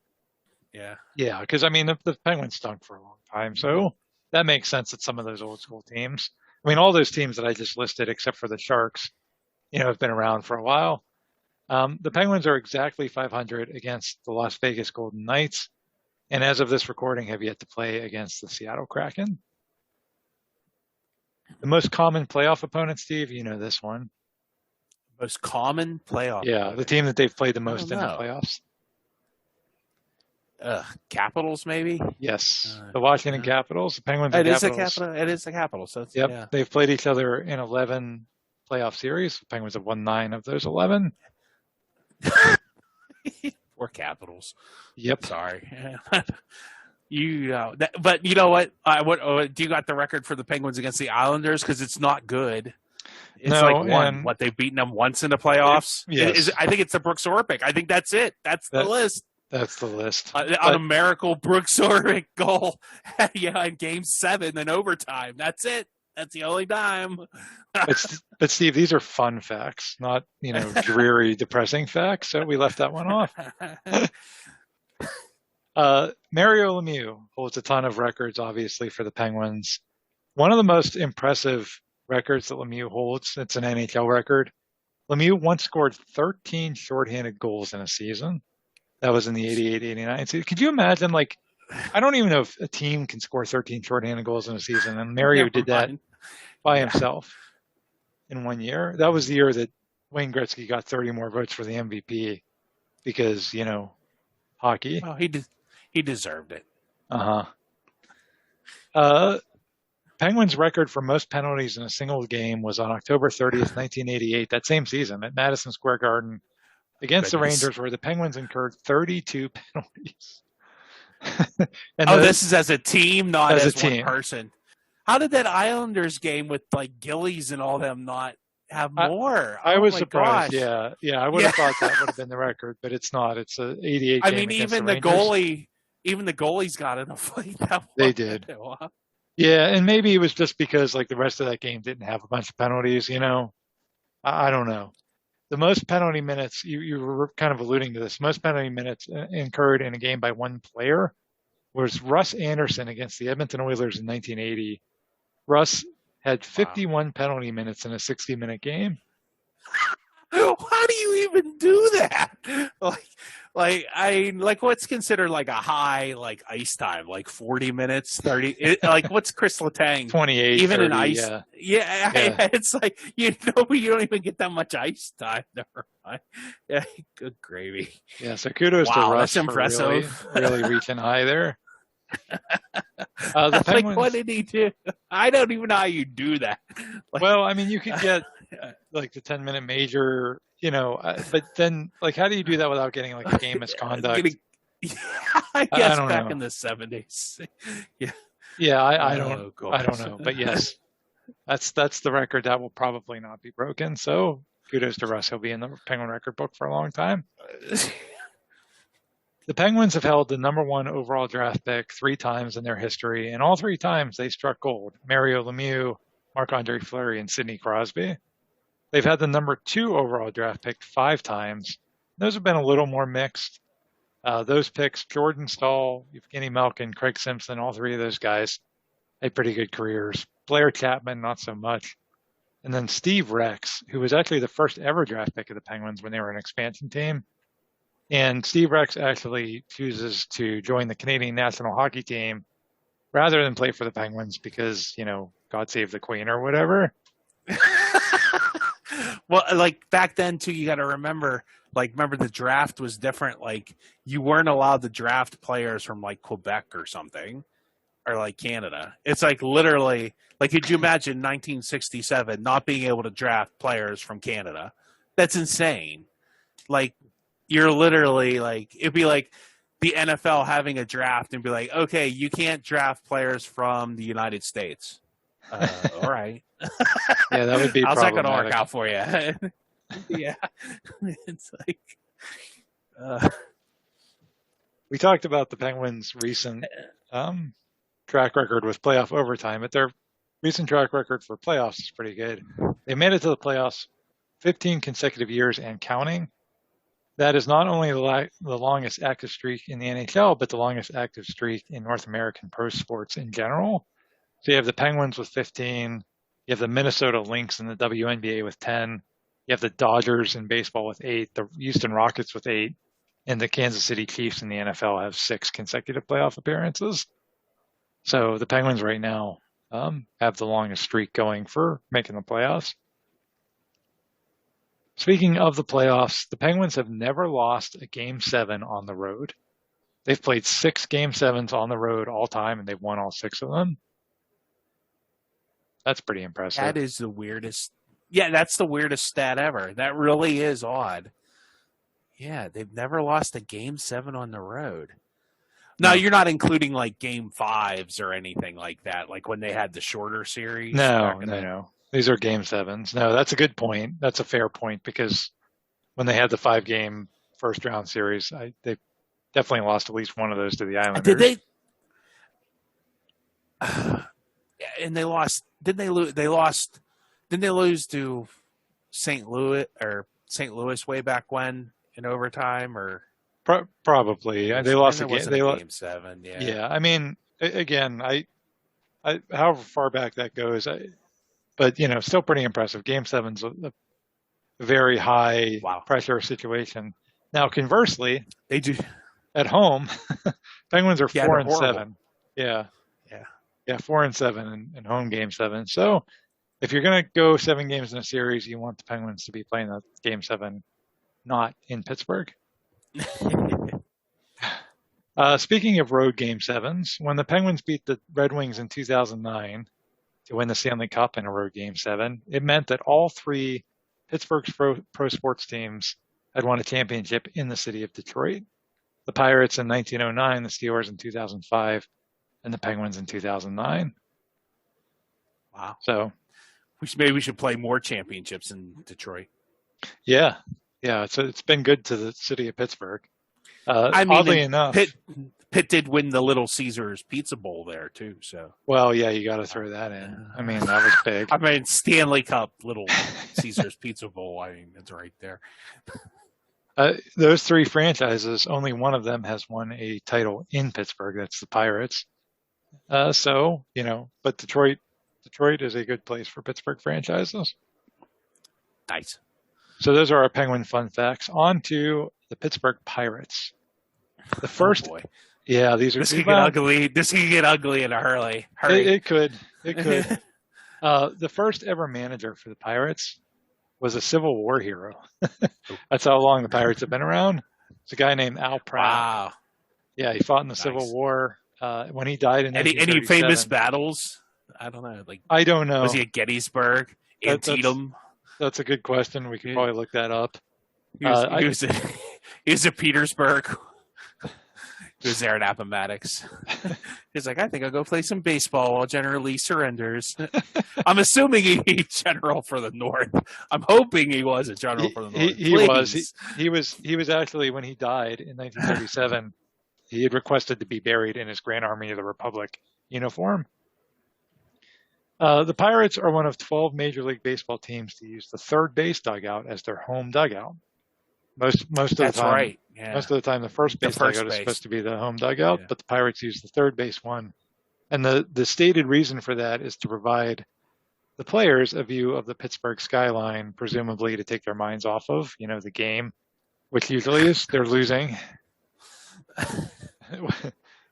Yeah. Yeah, because the Penguins stunk for a long time, so that makes sense that some of those old school teams. All those teams that I just listed, except for the Sharks, have been around for a while. The Penguins are exactly 500 against the Las Vegas Golden Knights, and as of this recording, have yet to play against the Seattle Kraken. The most common playoff opponent, Steve, you know this one. Most common playoff? Yeah, the team that they've played the most in the playoffs. Capitals, maybe? Yes, the Washington Capitals. The Penguins and Capitals. It is the Capitals. So They've played each other in 11 playoff series. The Penguins have won 9 of those 11. Or Capitals. Yep. Sorry. But you know what? Do you got the record for the Penguins against the Islanders? Because it's not good. It's No, like one. and What, they've beaten them once in the playoffs? yes, I think it's the Brooks Orpik. I think that's it. That's the list. That's the list. On a miracle Brooks Orpik goal, in Game 7 in overtime. That's it. That's the only time. But Steve, these are fun facts, not dreary, depressing facts. So we left that one off. Mario Lemieux holds a ton of records, obviously, for the Penguins. One of the most impressive records that Lemieux holds, it's an NHL record. Lemieux once scored 13 shorthanded goals in a season. That was in the 88-89 season. Could you imagine, I don't even know if a team can score 13 shorthanded goals in a season, and Mario did that by himself in 1 year. That was the year that Wayne Gretzky got 30 more votes for the MVP because, hockey. Well, he deserved it. Penguins' record for most penalties in a single game was on October 30th, 1988, that same season at Madison Square Garden against the Rangers, where the Penguins incurred 32 penalties. This is as a team, not as one team. person. How did that Islanders game with Gillies and all them not have more? I was surprised. Gosh. Yeah. I would have thought that would have been the record, but it's not. It's a 88. I mean, even the goalies got in a fight. They did. Yeah, and maybe it was just because the rest of that game didn't have a bunch of penalties. I don't know. The most penalty minutes, you were kind of alluding to this, most penalty minutes incurred in a game by one player was Russ Anderson against the Edmonton Oilers in 1980. Russ had 51 penalty minutes in a 60-minute game. How do you even do that? What's considered a high ice time? 40 minutes, 30. What's Chris Letang? 28. Even 30, in ice, yeah. It's you don't even get that much ice time. Yeah, good gravy. Yeah, so kudos to Russ. That's impressive. Really reaching high there. The Penguins, what did he do? I don't even know how you do that. Well, I mean, you could get the 10-minute major, but then how do you do that without getting a game misconduct? I guess back in the 70s. Yeah, I don't know, but yes, that's the record that will probably not be broken. So kudos to Russ. He'll be in the Penguin record book for a long time. The Penguins have held the number 1 overall draft pick 3 times in their history, and all 3 times they struck gold. Mario Lemieux, Marc-Andre Fleury, and Sidney Crosby. They've had the number 2 overall draft pick 5 times. Those have been a little more mixed. Those picks, Jordan Staal, Evgeni Malkin, Craig Simpson, all 3 of those guys had pretty good careers. Blair Chapman, not so much. And then Steve Rex, who was actually the first ever draft pick of the Penguins when they were an expansion team. And Steve Rex actually chooses to join the Canadian national hockey team rather than play for the Penguins because, God save the Queen or whatever. Well, back then too, you got to remember the draft was different. You weren't allowed to draft players from Quebec or something or Canada. It's literally, could you imagine 1967 not being able to draft players from Canada? That's insane. You're literally it'd be the NFL having a draft and be okay, you can't draft players from the United States. All right. Yeah, that would be how's that going to work out for you? Yeah. It's we talked about the Penguins' recent track record with playoff overtime, but their recent track record for playoffs is pretty good. They made it to the playoffs 15 consecutive years and counting. That is not only the longest active streak in the NHL, but the longest active streak in North American pro sports in general. So you have the Penguins with 15, you have the Minnesota Lynx in the WNBA with 10, you have the Dodgers in baseball with 8, the Houston Rockets with 8, and the Kansas City Chiefs in the NFL have 6 consecutive playoff appearances. So the Penguins right now have the longest streak going for making the playoffs. Speaking of the playoffs, the Penguins have never lost a Game 7 on the road. They've played 6 Game 7s on the road all time, and they've won all 6 of them. That's pretty impressive. That is the weirdest. Yeah, that's the weirdest stat ever. That really is odd. Yeah, they've never lost a Game 7 on the road. No, you're not including like game fives or anything like that, like when they had the shorter series. No. These are game sevens. No, that's a good point. That's a fair point because when they had the 5-game first round series, they definitely lost at least one of those to the Islanders. Did they? And they lost. Didn't they lose? They lost. Didn't they lose to St. Louis way back when in overtime? Or probably they lost a game. They lost game 7. Yeah. Yeah. I mean, again, I however far back that goes, but still pretty impressive. Game 7's a very high pressure situation. Now, conversely, they do at home. Penguins are 4-7. Yeah. 4-7 in home game 7. So if you're going to go 7 games in a series, you want the Penguins to be playing that game 7, not in Pittsburgh. Speaking of road game 7s, when the Penguins beat the Red Wings in 2009 to win the Stanley Cup in a road game 7, it meant that all 3 Pittsburgh pro sports teams had won a championship in the city of Detroit. The Pirates in 1909, the Steelers in 2005, and the Penguins in 2009. Wow. So maybe we should play more championships in Detroit. Yeah. So it's been good to the city of Pittsburgh. Oddly enough, Pitt did win the Little Caesars Pizza Bowl there too. So well, yeah, you got to throw that in. I mean, that was big. I mean, Stanley Cup Little Caesars Pizza Bowl. I mean, it's right there. Those 3 franchises, only one of them has won a title in Pittsburgh. That's the Pirates. But Detroit is a good place for Pittsburgh franchises. Nice. So those are our Penguin fun facts. On to the Pittsburgh Pirates. The first, these are. This can get ugly. This can get ugly in a hurry. It could. The first ever manager for the Pirates was a Civil War hero. That's how long the Pirates have been around. It's a guy named Al Pratt. Wow. Yeah, he fought in the Civil War. When he died in 1937. Any famous battles? I don't know. I don't know. Was he at Gettysburg? Antietam? That's a good question. We could probably look that up. He was at Petersburg. He was there at Appomattox. He's like, I think I'll go play some baseball while General Lee surrenders. I'm assuming he's general for the North. I'm hoping he was a general for the North. He was. He was actually, when he died in 1937, he had requested to be buried in his Grand Army of the Republic uniform. The Pirates are one of 12 Major League Baseball teams to use the third base dugout as their home dugout. Most of the time, that's right. Yeah. Most of the time, the first base dugout is supposed to be the home dugout, but the Pirates use the third base one. And the stated reason for that is to provide the players a view of the Pittsburgh skyline, presumably to take their minds off of, the game, which usually is they're losing.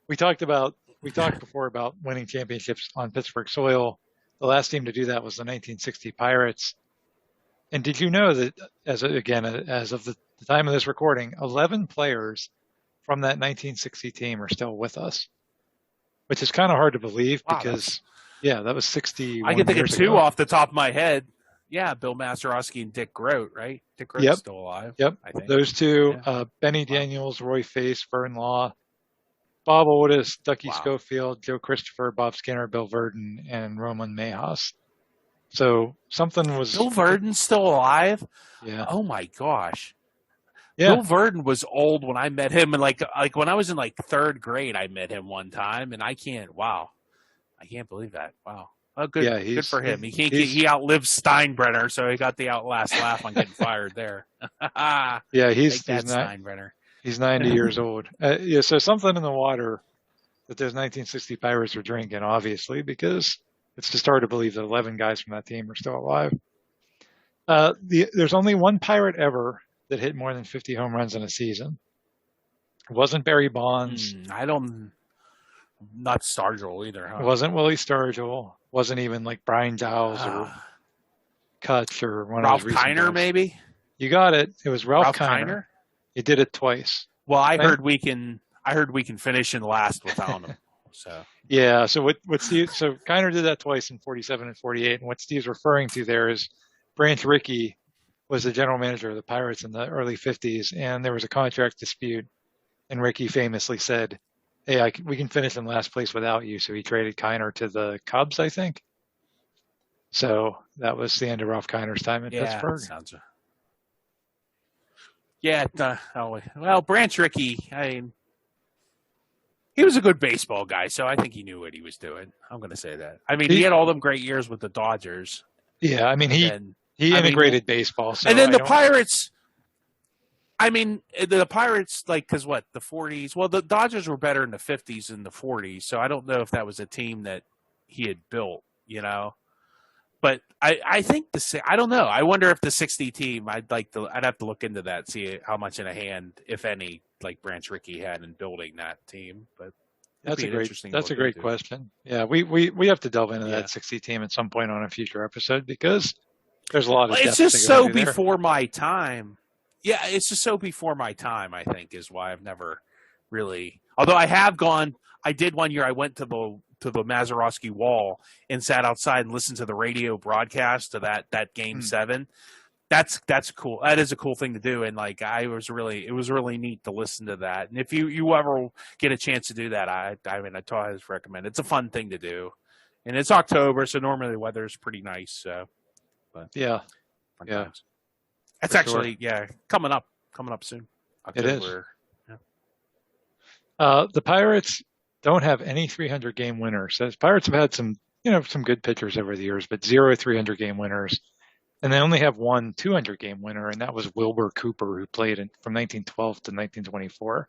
We talked before about winning championships on Pittsburgh soil. The last team to do that was the 1960 Pirates. And did you know that, as of the time of this recording, 11 players from that 1960 team are still with us, which is kind of hard to believe because, that was 60. I can think of 2 off the top of my head. Yeah, Bill Mazeroski and Dick Groat, right? Dick Groat's still alive. Yep, I think. Those 2, Benny Daniels, Roy Face, Vern Law, Bob Otis, Ducky Schofield, Joe Christopher, Bob Skinner, Bill Virdon, and Roman Mejas. So something was... Bill Virdon's still alive? Yeah. Oh, my gosh. Yeah. Bill Virdon was old when I met him. And like when I was in 3rd grade, I met him one time. And I can't believe that. Wow. Oh, good. Yeah, good for him. He outlived Steinbrenner, so he got the outlast laugh on getting fired there. He's Steinbrenner. He's 90 years old. So something in the water that those 1960 Pirates were drinking, obviously, because it's just hard to believe that 11 guys from that team are still alive. There's only one Pirate ever that hit more than 50 home runs in a season. It wasn't Barry Bonds. Not Stargell either, huh? It wasn't Willie Stargell. Wasn't even like Brian Giles or Kutch or one Ralph of those recent Kiner, guys. maybe? You got it. It was Ralph Kiner. He did it twice. Well, I heard we can finish in last without him. So yeah. So what Steve? So Kiner did that twice in 47 and 48. And what Steve's referring to there is Branch Rickey was the general manager of the Pirates in the early 50s, and there was a contract dispute. And Rickey famously said, hey, we can finish in last place without you. So he traded Kiner to the Cubs, I think. So that was the end of Ralph Kiner's time in Yeah, Pittsburgh. sounds. Yeah, well, Branch Rickey, he was a good baseball guy, so I think he knew what he was doing. I'm going to say that. I mean, he had all them great years with the Dodgers. Yeah, I mean, he integrated baseball. So and then the Pirates, the Pirates, like, because what, the 40s? Well, the Dodgers were better in the 50s and the 40s, so I don't know if that was a team that he had built, But I think I don't know. I wonder if the 60 team, I'd have to look into that, see how much in a hand, if any, like Branch Rickey had in building that team. But that's a great question. Yeah, we have to delve into that 60 team at some point on a future episode because there's a lot of. It's just so before my time. Yeah, it's just so before my time. I think is why I've never really. Although I have gone, I did one year. I went to the Mazeroski wall and sat outside and listened to the radio broadcast of that game 7. That's cool. That is a cool thing to do. And like, it was really neat to listen to that. And if you ever get a chance to do that, I always recommend it. It's a fun thing to do. And it's October, so normally the weather is pretty nice. So, but yeah. Times. That's actually, coming up soon. October. It is. Yeah. The Pirates don't have any 300-game winners. So the Pirates have had some good pitchers over the years, but 0 300-game winners. And they only have one 200-game winner, and that was Wilbur Cooper, who played from 1912 to 1924.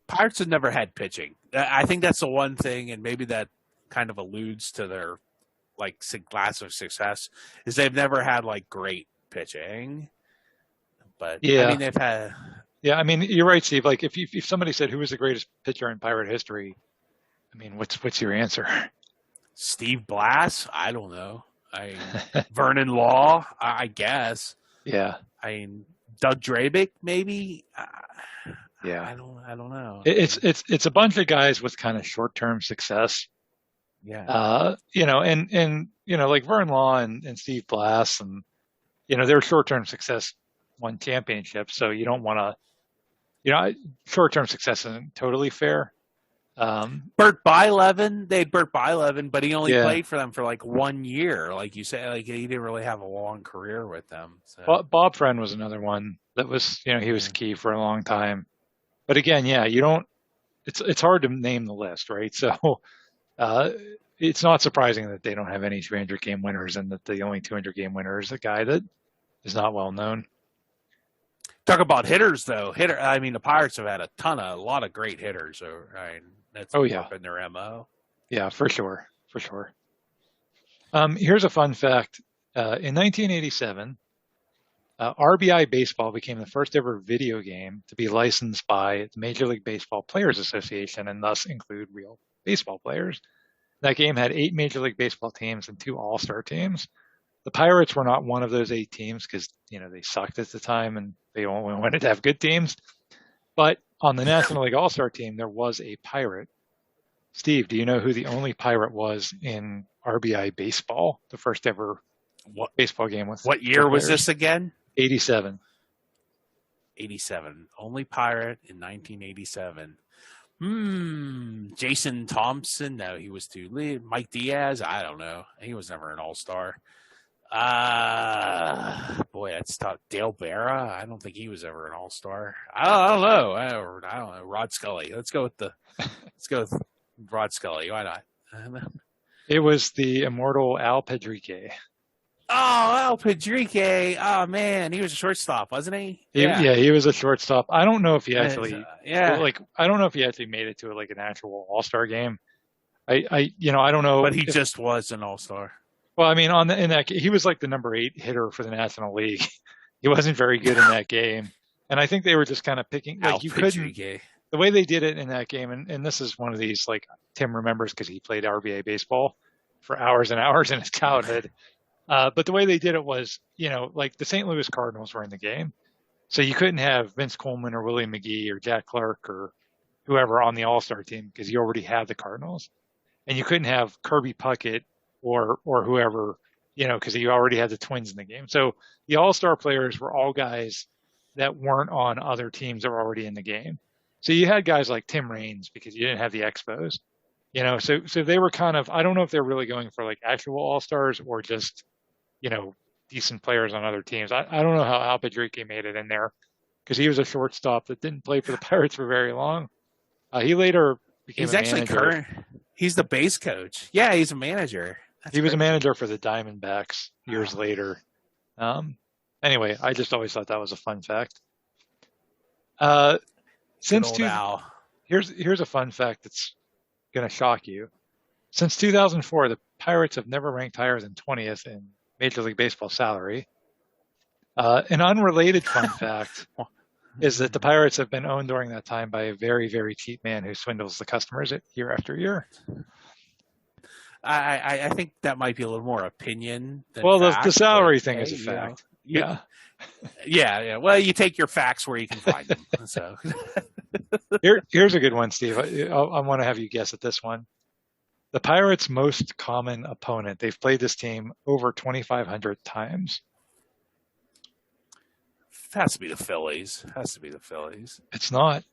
Pirates have never had pitching. I think that's the one thing, and maybe that kind of alludes to their glass of success, is they've never had great pitching. But yeah, I mean, they've had. Yeah, I mean, you're right, Steve. Like, if somebody said who was the greatest pitcher in Pirate history, I mean, what's your answer? Steve Blass? I don't know. Vernon Law? I guess. Yeah. I mean, Doug Drabick, maybe. Yeah. I don't know. It's a bunch of guys with kind of short-term success. Yeah. And like Vern Law and Steve Blass, and their short-term success won championships, so you don't want to. Short-term success isn't totally fair. Bert Blyleven, they had Bert Blyleven, but he only played for them for 1 year. Like you say, he didn't really have a long career with them. So. Bob Friend was another one that was, he was key for a long time. But again, you don't. It's hard to name the list, right? So it's not surprising that they don't have any 300-game winners, and that the only 200-game winner is a guy that is not well known. Talk about hitters, though. The Pirates have had a lot of great hitters. That's been their MO. Yeah, for sure. Here's a fun fact. In 1987, RBI Baseball became the first ever video game to be licensed by the Major League Baseball Players Association, and thus include real baseball players. That game had 8 Major League Baseball teams and 2 All-Star teams. The Pirates were not one of those 8 teams because, they sucked at the time and they only wanted to have good teams. But on the National League All-Star team, there was a Pirate. Steve, do you know who the only Pirate was in RBI Baseball, the first ever baseball game with? What year was this again? 87. 87. Only Pirate in 1987. Jason Thompson? No, he was too late. Mike Diaz? I don't know. He was never an All-Star. Boy, that's tough. Dale Berra? I don't think he was ever an All-Star. I don't know. I don't know. Rod Scully. Let's go with Rod Scully. Why not? It was the immortal Al Pedrique. Oh, Al Pedrique. Oh, man. He was a shortstop, wasn't he? Yeah, he was a shortstop. I don't know if he actually I don't know if he actually made it to an actual All-Star game. I don't know. But he just was an All-Star. Well, I mean, he was the number 8 hitter for the National League. He wasn't very good in that game, and I think they were just kind of picking. The way they did it in that game, and this is one of these Tim remembers because he played RBA baseball for hours and hours in his childhood. But the way they did it was, the St. Louis Cardinals were in the game, so you couldn't have Vince Coleman or Willie McGee or Jack Clark or whoever on the All-Star team because you already had the Cardinals, and you couldn't have Kirby Puckett or whoever, because you already had the Twins in the game. So the All-Star players were all guys that weren't on other teams that were already in the game. So you had guys like Tim Raines because you didn't have the Expos, so they were kind of, I don't know if they're really going for like actual all-stars or just, decent players on other teams. I don't know how Al Padrique made it in there because he was a shortstop that didn't play for the Pirates for very long. He later became He's a actually manager. current. He's the base coach. Yeah, he's a manager. He was a manager for the Diamondbacks years later. Anyway, I just always thought that was a fun fact. Here's a fun fact that's going to shock you. Since 2004, the Pirates have never ranked higher than 20th in Major League Baseball salary. An unrelated fun fact is that the Pirates have been owned during that time by a very, very cheap man who swindles the customers year after year. I think that might be a little more opinion than fact, the salary thing is a fact. Yeah. Yeah. Well, you take your facts where you can find them. So here's a good one, Steve. I want to have you guess at this one. The Pirates' most common opponent. They've played this team over 2,500 times. Has to be the Phillies. It's not.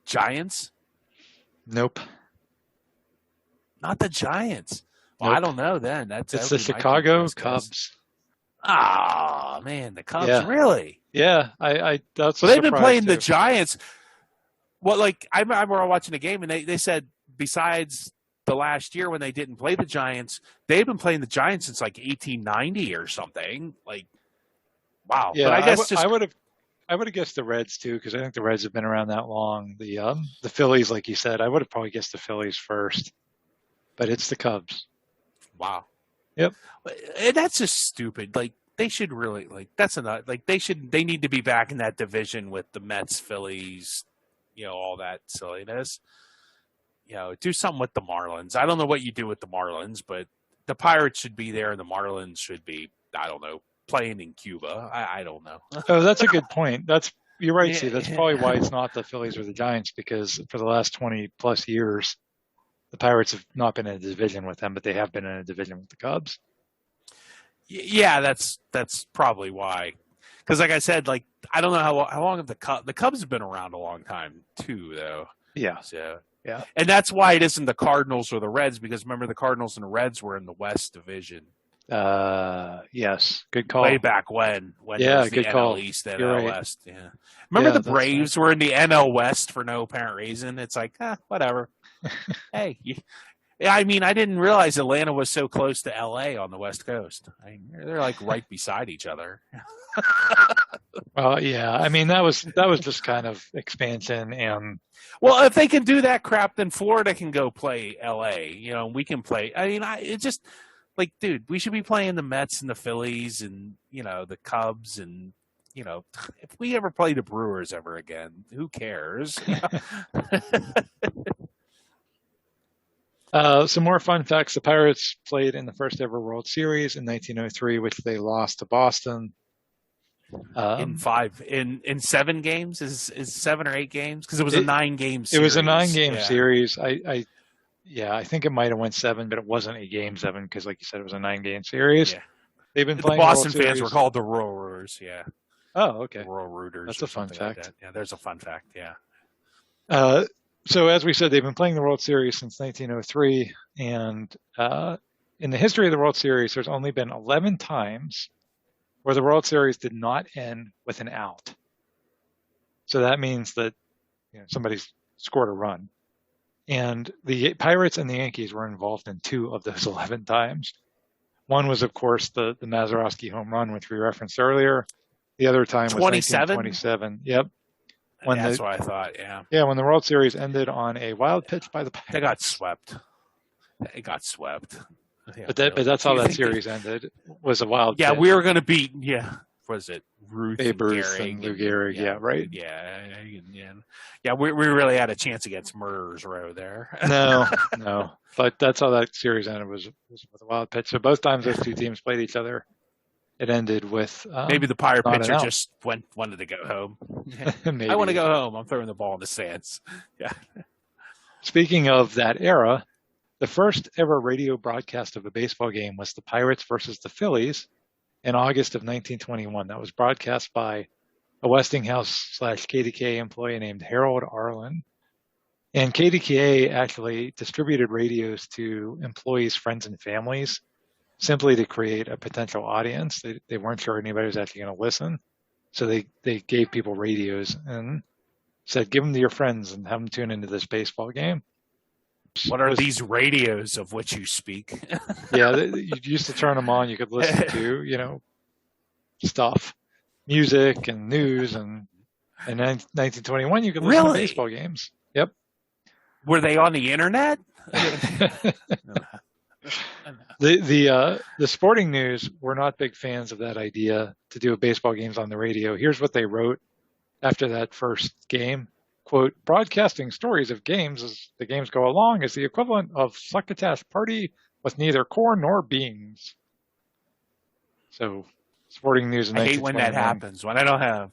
Giants? Nope. Not the Giants. Well, nope. I don't know then. It's the Chicago Cubs. Oh, man, the Cubs, really? Yeah, that's. Well, they've been playing the Giants. Well, I remember watching a game, and they said besides the last year when they didn't play the Giants, they've been playing the Giants since 1890 or something. Wow. Yeah, but I guess I would have guessed the Reds too, because I think the Reds have been around that long. The Phillies, like you said, I would have probably guessed the Phillies first, but it's the Cubs. Wow. Yep. And that's just stupid. They should really they need to be back in that division with the Mets, Phillies, all that silliness. Do something with the Marlins. I don't know what you do with the Marlins, but the Pirates should be there and the Marlins should be, I don't know, playing in Cuba. I don't know. Oh, that's a good point. You're right, Steve. That's probably why it's not the Phillies or the Giants, because for the last 20 plus years, the Pirates have not been in a division with them, but they have been in a division with the Cubs. Yeah, that's probably why. Because like I said, I don't know how long have the Cubs have been around a long time too, though. Yeah. So yeah, and that's why it isn't the Cardinals or the Reds, because remember the Cardinals and the Reds were in the West Division. Yes, good call. Way back when yeah, it was good the call. NL East, NL You're right. West. Yeah. Remember the Braves were in the NL West for no apparent reason. It's whatever. Hey, I didn't realize Atlanta was so close to LA on the West Coast. They're right beside each other. Well, yeah. That was just kind of expansion and. Well, if they can do that crap, then Florida can go play LA. We can play. It's just dude, we should be playing the Mets and the Phillies and the Cubs and if we ever play the Brewers ever again, who cares? Some more fun facts. The Pirates played in the first ever World Series in 1903, which they lost to Boston. In 7 games is 7 or 8 games, because it was a 9-game series. It was a 9-game series. I think it might have went 7, but it wasn't a game 7 because, like you said, it was a 9-game series. Yeah. They've been playing. The Boston fans were called the Royal Rooters. Yeah. Oh, okay. The Royal Rooters. That's a fun fact. Like yeah, there's a fun fact. Yeah. So as we said, they've been playing the World Series since 1903, and in the history of the World Series, there's only been 11 times where the World Series did not end with an out. So that means that somebody's scored a run. And the Pirates and the Yankees were involved in 2 of those 11 times. One was, of course, the Mazeroski home run, which we referenced earlier. The other time was 1927. Yep. That's what I thought, yeah. Yeah, when the World Series ended on a wild pitch by the Pirates. They got swept. Yeah, but that's how that series ended, was a wild pitch. We were going to beat, was it Ruth Babe Ruth and Lou Gehrig, right. Yeah, we really had a chance against Murderers Row there. No. But that's how that series ended, was with a wild pitch. So both times those 2 teams played each other, it ended with maybe the Pirate pitcher just wanted to go home. I want to go home. I'm throwing the ball in the stands. Yeah. Speaking of that era, the first ever radio broadcast of a baseball game was the Pirates versus the Phillies in August of 1921. That was broadcast by a Westinghouse/KDKA employee named Harold Arlen. And KDKA actually distributed radios to employees, friends, and families simply to create a potential audience. They weren't sure anybody was actually going to listen. So they gave people radios and said, give them to your friends and have them tune into this baseball game. What are these radios of which you speak? Yeah, you used to turn them on. You could listen to, stuff, music and news. And in 1921, you could listen to baseball games. Yep. Were they on the internet? The sporting news were not big fans of that idea to do baseball games on the radio. Here's what they wrote after that first game. Quote, broadcasting stories of games as the games go along is the equivalent of succotash party with neither corn nor beans. So, sporting news in I hate when that happens, when I don't have...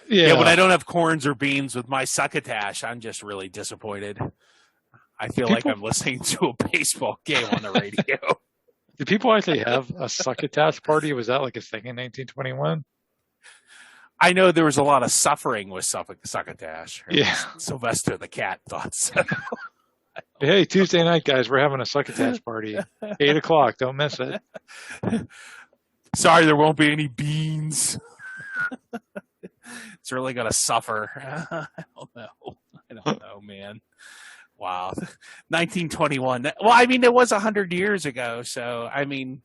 Yeah, when I don't have corns or beans with my succotash, I'm just really disappointed. I feel like I'm listening to a baseball game on the radio. Did people actually have a succotash party? Was that like a thing in 1921? I know there was a lot of suffering with succotash. Yeah. Sylvester the cat thought so. Hey, Tuesday night, guys, we're having a succotash party. 8 o'clock, don't miss it. Sorry, there won't be any beans. It's really going to suffer. I don't know, man. Wow. 1921. Well, I mean, it was 100 years ago. So, I mean,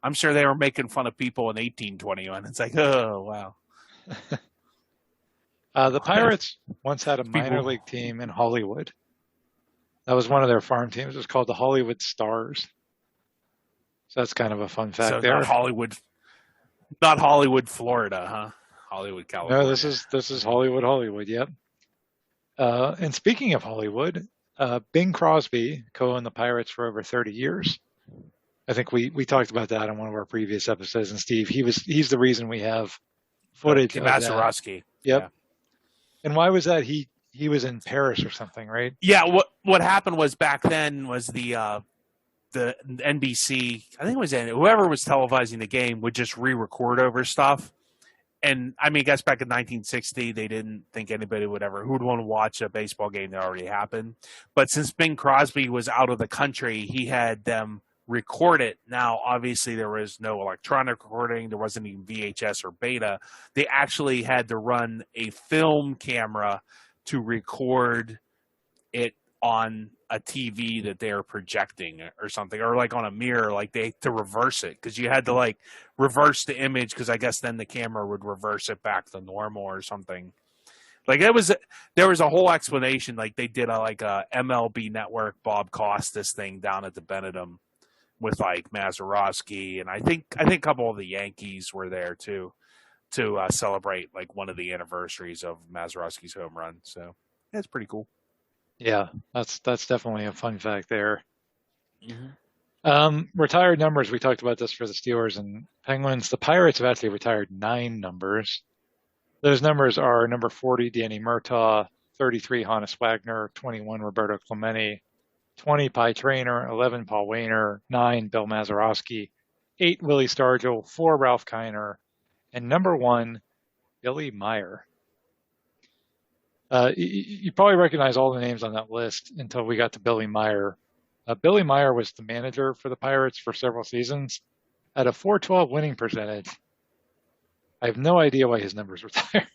I'm sure they were making fun of people in 1821. It's like, oh, wow. The Pirates once had a minor league team in Hollywood. That was one of their farm teams. It was called the Hollywood Stars. So that's kind of a fun fact there. Not Hollywood, Florida, huh? Hollywood, California. No, this is Hollywood, yep. And speaking of Hollywood, Bing Crosby co-owned the Pirates for over 30 years. I think we talked about that on one of our previous episodes. And Steve, he's the reason we have footage of Mazeroski. Yep. Yeah. And why was that? He was in Paris or something, right? Yeah. What happened was back then was the NBC, I think it was whoever was televising the game would just re-record over stuff. And I mean, I guess back in 1960, they didn't think anybody who would want to watch a baseball game that already happened. But since Bing Crosby was out of the country, he had them record it. Now, obviously, there was no electronic recording. There wasn't even VHS or beta. They actually had to run a film camera to record it on a TV that they were projecting or something, or like on a mirror, like to reverse it, because you had to reverse the image, because I guess then the camera would reverse it back to normal or something. Like there was a whole explanation. Like they did a MLB Network Bob Costas thing down at the Benedum with Mazeroski, and I think a couple of the Yankees were there too to celebrate one of the anniversaries of Mazeroski's home run. So that's pretty cool. Yeah, that's definitely a fun fact there. Mm-hmm. Retired numbers, we talked about this for the Steelers and Penguins. The Pirates have actually retired 9 numbers. Those numbers are number 40, Danny Murtaugh, 33, Hannes Wagner, 21, Roberto Clemente, 20, Pie Traynor, 11, Paul Wainer, 9, Bill Mazeroski, 8, Willie Stargell, 4, Ralph Kiner, and number 1, Billy Meyer. You probably recognize all the names on that list until we got to Billy Meyer. Billy Meyer was the manager for the Pirates for several seasons at a .412 winning percentage. I have no idea why his numbers retired.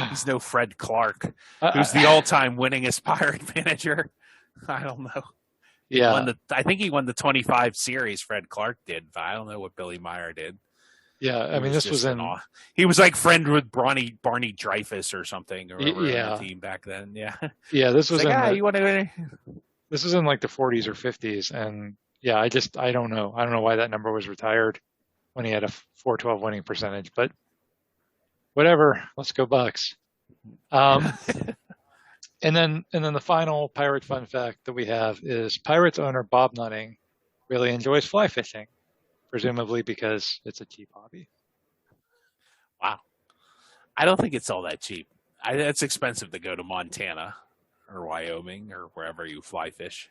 He's no Fred Clark, who's the all-time winningest Pirate manager. I don't know. Yeah. I think he won the 25 series, Fred Clark did, but I don't know what Billy Meyer did. Yeah, I mean, this was in... He was friend with Barney Dreyfuss or something, or whatever on the team back then. Yeah. Yeah, this was you want to... This was in the 40s or 50s, and yeah, I don't know. I don't know why that number was retired when he had a .412 winning percentage, but whatever. Let's go Bucks. And then the final Pirate fun fact that we have is Pirates owner Bob Nutting really enjoys fly fishing, presumably because it's a cheap hobby. Wow. I don't think it's all that cheap. It's expensive to go to Montana or Wyoming or wherever you fly fish.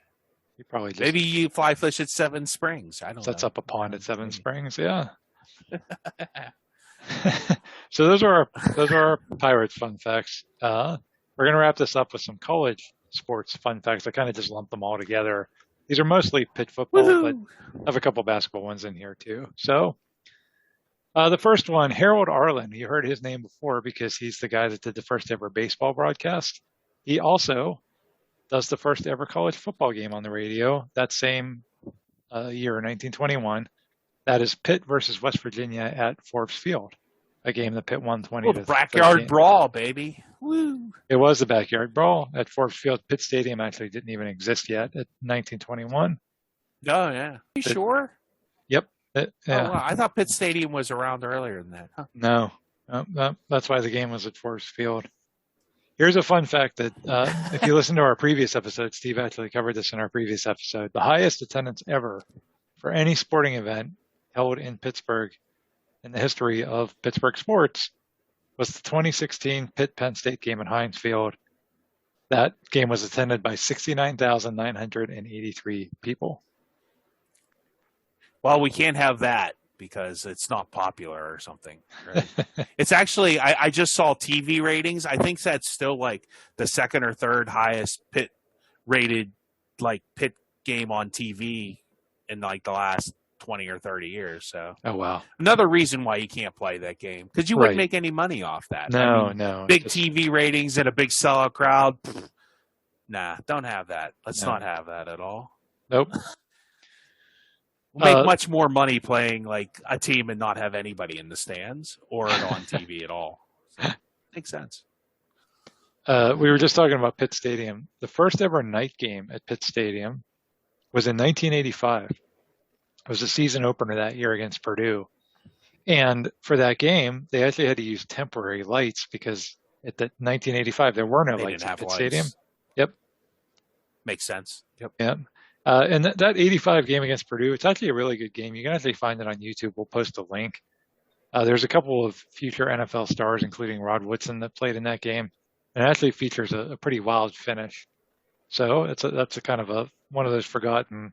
You probably just maybe you fly fish at Seven Springs. I don't know. Sets up a pond at Seven Springs, yeah. So those are our Pirates fun facts. We're gonna wrap this up with some college sports fun facts. I kind of just lumped them all together. These are mostly Pitt football, but Woohoo! I have a couple basketball ones in here too. So the first one, Harold Arlen. You heard his name before because he's the guy that did the first ever baseball broadcast. He also does the first ever college football game on the radio that same year, 1921. That is Pitt versus West Virginia at Forbes Field, a game that Pitt won 20 Well, to backyard 13. brawl, baby. Woo! It was a backyard brawl at Forbes Field. Pitt Stadium actually didn't even exist yet at 1921. Oh, yeah. You sure? Yep. Oh, Yeah. wow. I thought Pitt Stadium was around earlier than that. Huh? No, that's why the game was at Forbes Field. Here's a fun fact that if you listen to our previous episode, Steve actually covered this in our previous episode. The highest attendance ever for any sporting event held in Pittsburgh in the history of Pittsburgh sports was the 2016 Pitt-Penn State game at Heinz Field. That game was attended by 69,983 people. Well, we can't have that because it's not popular or something. Right? It's actually, I just saw TV ratings. I think that's still like the second or third highest Pitt rated like Pitt game on TV in like the last 20 or 30 years. So, Oh, wow. another reason why you can't play that game because you wouldn't Right. make any money off that. No, I mean, no. big just- TV ratings and a big sellout crowd. Nah, don't have that. Let's No. not have that at all. Nope. We'll make much more money playing like a team and not have anybody in the stands or on TV at all. So, makes sense. We were just talking about Pitt Stadium. The first ever night game at Pitt Stadium was in 1985. It was a season opener that year against Purdue. And for that game, they actually had to use temporary lights because at the 1985, there were no They lights didn't at have Pitt lights. Stadium. Yep. Makes sense. Yep. Yeah. And that 85 game against Purdue, it's actually a really good game. You can actually find it on YouTube. We'll post a link. There's a couple of future NFL stars, including Rod Woodson, that played in that game. And it actually features a pretty wild finish. So that's a kind of one of those forgotten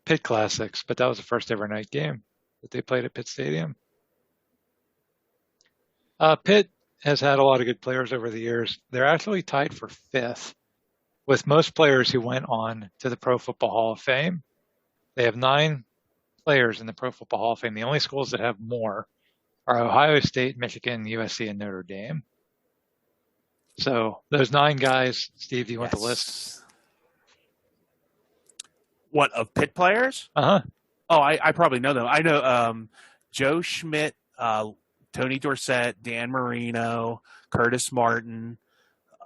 Pitt classics, but that was the first ever night game that they played at Pitt Stadium. Pitt has had a lot of good players over the years. They're actually tied for fifth with most players who went on to the Pro Football Hall of Fame. They have 9 players in the Pro Football Hall of Fame. The only schools that have more are Ohio State, Michigan, USC, and Notre Dame. So those 9 guys, Steve, do you want the list? What, of Pitt players? Uh-huh. Oh, I probably know them. I know Joe Schmidt, Tony Dorsett, Dan Marino, Curtis Martin,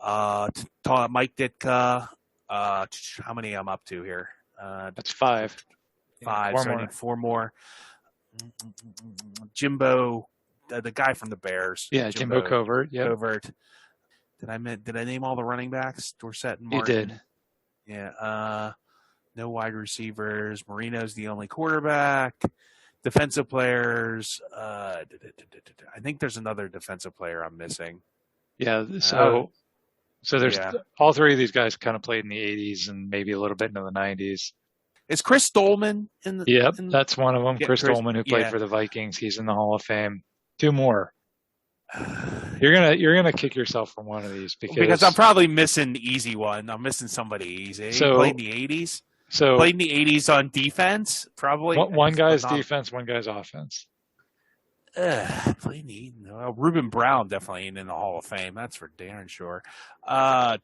Mike Ditka. How many I'm up to here? That's 5. 5. 4 so I more. need 4 more. Jimbo, the guy from the Bears. Yeah, Jimbo Covert. Yep. Covert. Did I name all the running backs? Dorsett and Martin. You did. Yeah. No wide receivers. Marino's the only quarterback. Defensive players. I think there's another defensive player I'm missing. Yeah. So there's all 3 of these guys kind of played in the 80s and maybe a little bit into the 90s. Is Chris Dolman in the? Yep, that's one of them. Yeah, Chris Dolman, who played for the Vikings, he's in the Hall of Fame. 2 more. You're gonna kick yourself from one of these because I'm probably missing the easy one. I'm missing somebody easy. So, he played in the 80s. So played in the 80s on defense, probably. One guy's defense, one guy's offense. Played in the Reuben Brown definitely ain't in the Hall of Fame. That's for darn sure. I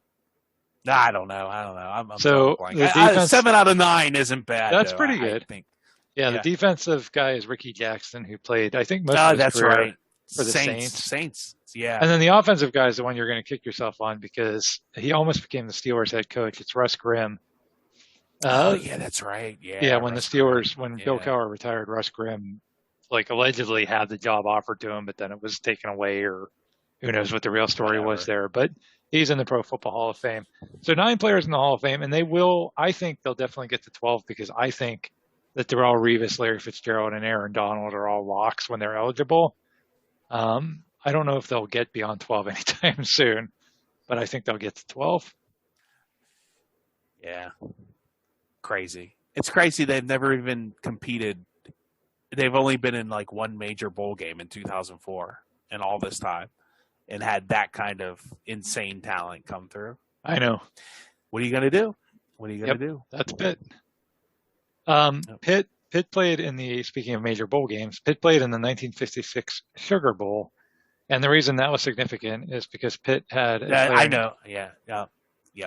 don't know. I'm so blank. the defense, 7 out of 9 isn't bad. That's though, pretty good. I think. Yeah, the defensive guy is Ricky Jackson, who played, I think, most of his career right. for the Saints. Yeah. And then the offensive guy is the one you're going to kick yourself on because he almost became the Steelers head coach. It's Russ Grimm. Yeah, that's right. Yeah. When the Steelers, when Bill Cowher retired, Russ Grimm, allegedly had the job offered to him, but then it was taken away, or who knows what the real story was there. But he's in the Pro Football Hall of Fame. So 9 players in the Hall of Fame, and I think they'll definitely get to 12 because I think that Darrelle Revis, Larry Fitzgerald, and Aaron Donald are all locks when they're eligible. I don't know if they'll get beyond 12 anytime soon, but I think they'll get to 12. Yeah. Crazy. It's crazy they've never even competed they've only been in like one major bowl game in 2004 and all this time, and had that kind of insane talent come through. I know. What are you going to do? What are you going to do? That's Pitt. Pitt played speaking of major bowl games, Pitt played in the 1956 Sugar Bowl. And the reason that was significant is because Pitt had I know. Yeah.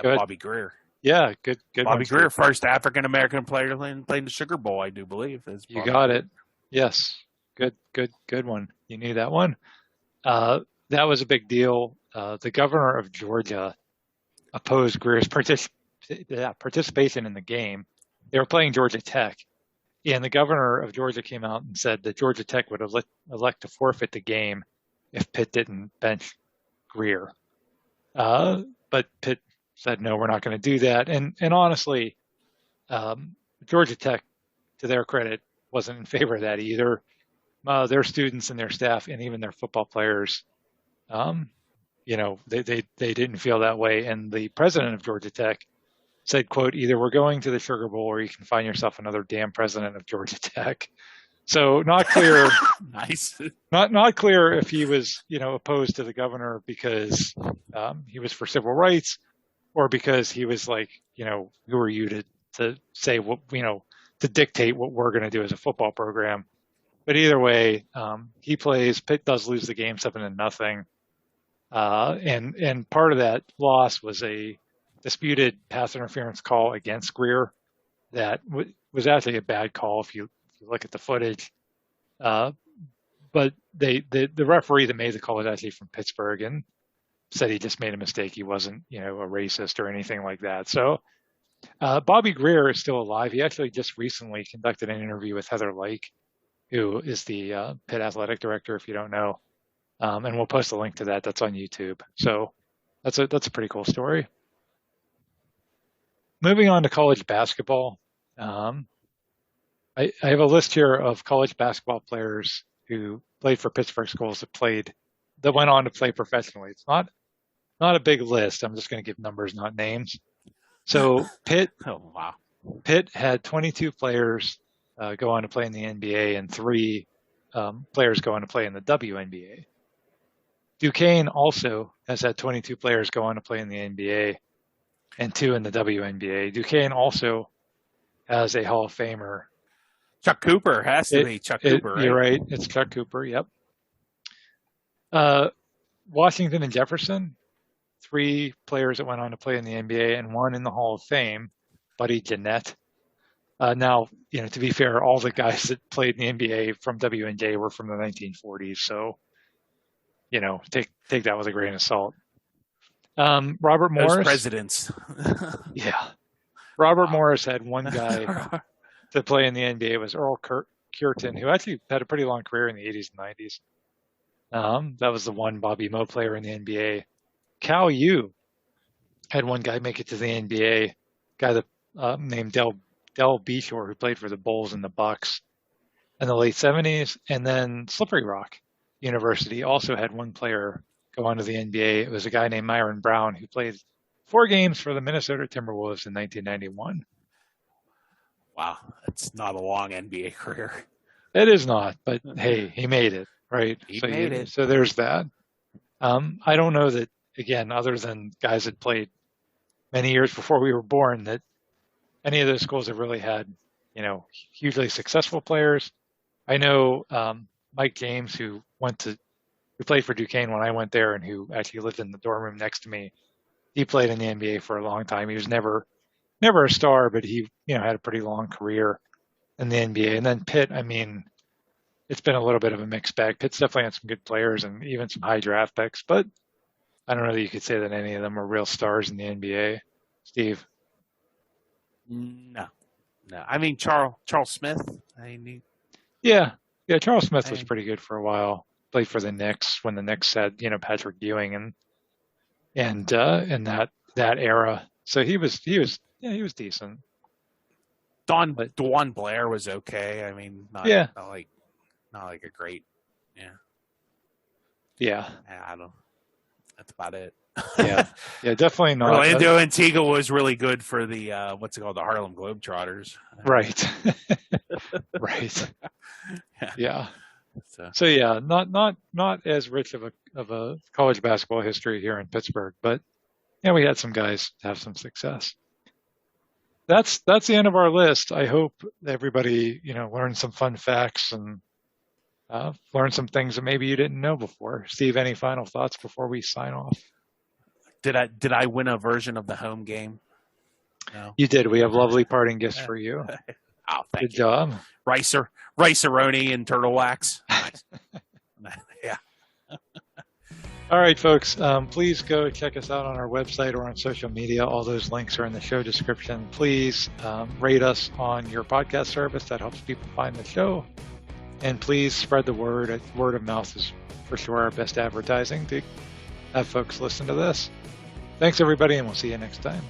Bobby Greer. Yeah, good. Bobby Greer, first African American player playing the Sugar Bowl, I do believe. You got it. Yes. Good one. You knew that one. That was a big deal. The governor of Georgia opposed Greer's participation in the game. They were playing Georgia Tech, and the governor of Georgia came out and said that Georgia Tech would elect to forfeit the game if Pitt didn't bench Greer. But Pitt said, no, we're not going to do that. And honestly, Georgia Tech, to their credit, wasn't in favor of that either. Their students and their staff and even their football players, they didn't feel that way. And the president of Georgia Tech said, quote, either we're going to the Sugar Bowl or you can find yourself another damn president of Georgia Tech. So not clear. Nice. Not clear if he was, opposed to the governor because he was for civil rights, or because he was like, who are you to say what, to dictate what we're going to do as a football program. But either way, he plays. Pitt does lose the game 7-0, and part of that loss was a disputed pass interference call against Greer that was actually a bad call if you look at the footage. But the referee that made the call was actually from Pittsburgh and said he just made a mistake. He wasn't, a racist or anything like that. So Bobby Greer is still alive. He actually just recently conducted an interview with Heather Lake, who is the Pitt athletic director, if you don't know. And we'll post a link to that. That's on YouTube. So that's a pretty cool story. Moving on to college basketball. I have a list here of college basketball players who played for Pittsburgh schools that went on to play professionally. It's not a big list. I'm just going to give numbers, not names. So Pitt had 22 players go on to play in the NBA and 3 players go on to play in the WNBA. Duquesne also has had 22 players go on to play in the NBA and 2 in the WNBA. Duquesne also has a Hall of Famer. Chuck Cooper has to be Chuck Cooper, right? You're right. It's Chuck Cooper. Yep. Washington and Jefferson, 3 players that went on to play in the NBA and 1 in the Hall of Fame, Buddy Jeanette. Now, to be fair, all the guys that played in the NBA from WNJ were from the 1940s. So, take that with a grain of salt. Robert Morris. Those presidents. Yeah. Robert Morris had one guy to play in the NBA. It was Earl Cureton, who actually had a pretty long career in the 80s and 90s. That was the one Bobby Moe player in the NBA. Cal U had one guy make it to the NBA, guy that named Del Beshore, who played for the Bulls and the Bucks in the late 70s. And then Slippery Rock University also had one player go on to the NBA. It was a guy named Myron Brown, who played 4 games for the Minnesota Timberwolves in 1991. Wow, that's not a long NBA career. It is not, but hey, he made it, right? He made it. So there's that. I don't know that, again, other than guys that played many years before we were born, that any of those schools have really had, hugely successful players. I know Mike James, who played for Duquesne when I went there and who actually lived in the dorm room next to me. He played in the NBA for a long time. He was never a star, but he, had a pretty long career in the NBA. And then Pitt, it's been a little bit of a mixed bag. Pitt's definitely had some good players and even some high draft picks, but I don't know that you could say that any of them are real stars in the NBA. Steve? No. Charles Smith. Yeah, Charles Smith was pretty good for a while. Played for the Knicks when the Knicks had, Patrick Ewing and that era. So he was decent. Dwan Blair was okay. Not like a great. Yeah. Yeah. I don't. That's about it. Yeah, definitely not. Orlando Antigua was really good for the what's it called, the Harlem Globetrotters. Right. Right. Yeah. So yeah, not as rich of a college basketball history here in Pittsburgh, but yeah, we had some guys have some success. That's the end of our list. I hope everybody, learned some fun facts and learned some things that maybe you didn't know before. Steve, any final thoughts before we sign off? Did I win a version of the home game? No. You did. We have lovely parting gifts for you. Oh, thank Good you. job. Rice-A-Roni and turtle wax. Yeah. All right, folks. Please go check us out on our website or on social media. All those links are in the show description. Please rate us on your podcast service. That helps people find the show. And please spread the word. Word of mouth is for sure our best advertising to have folks listen to this. Thanks, everybody, and we'll see you next time.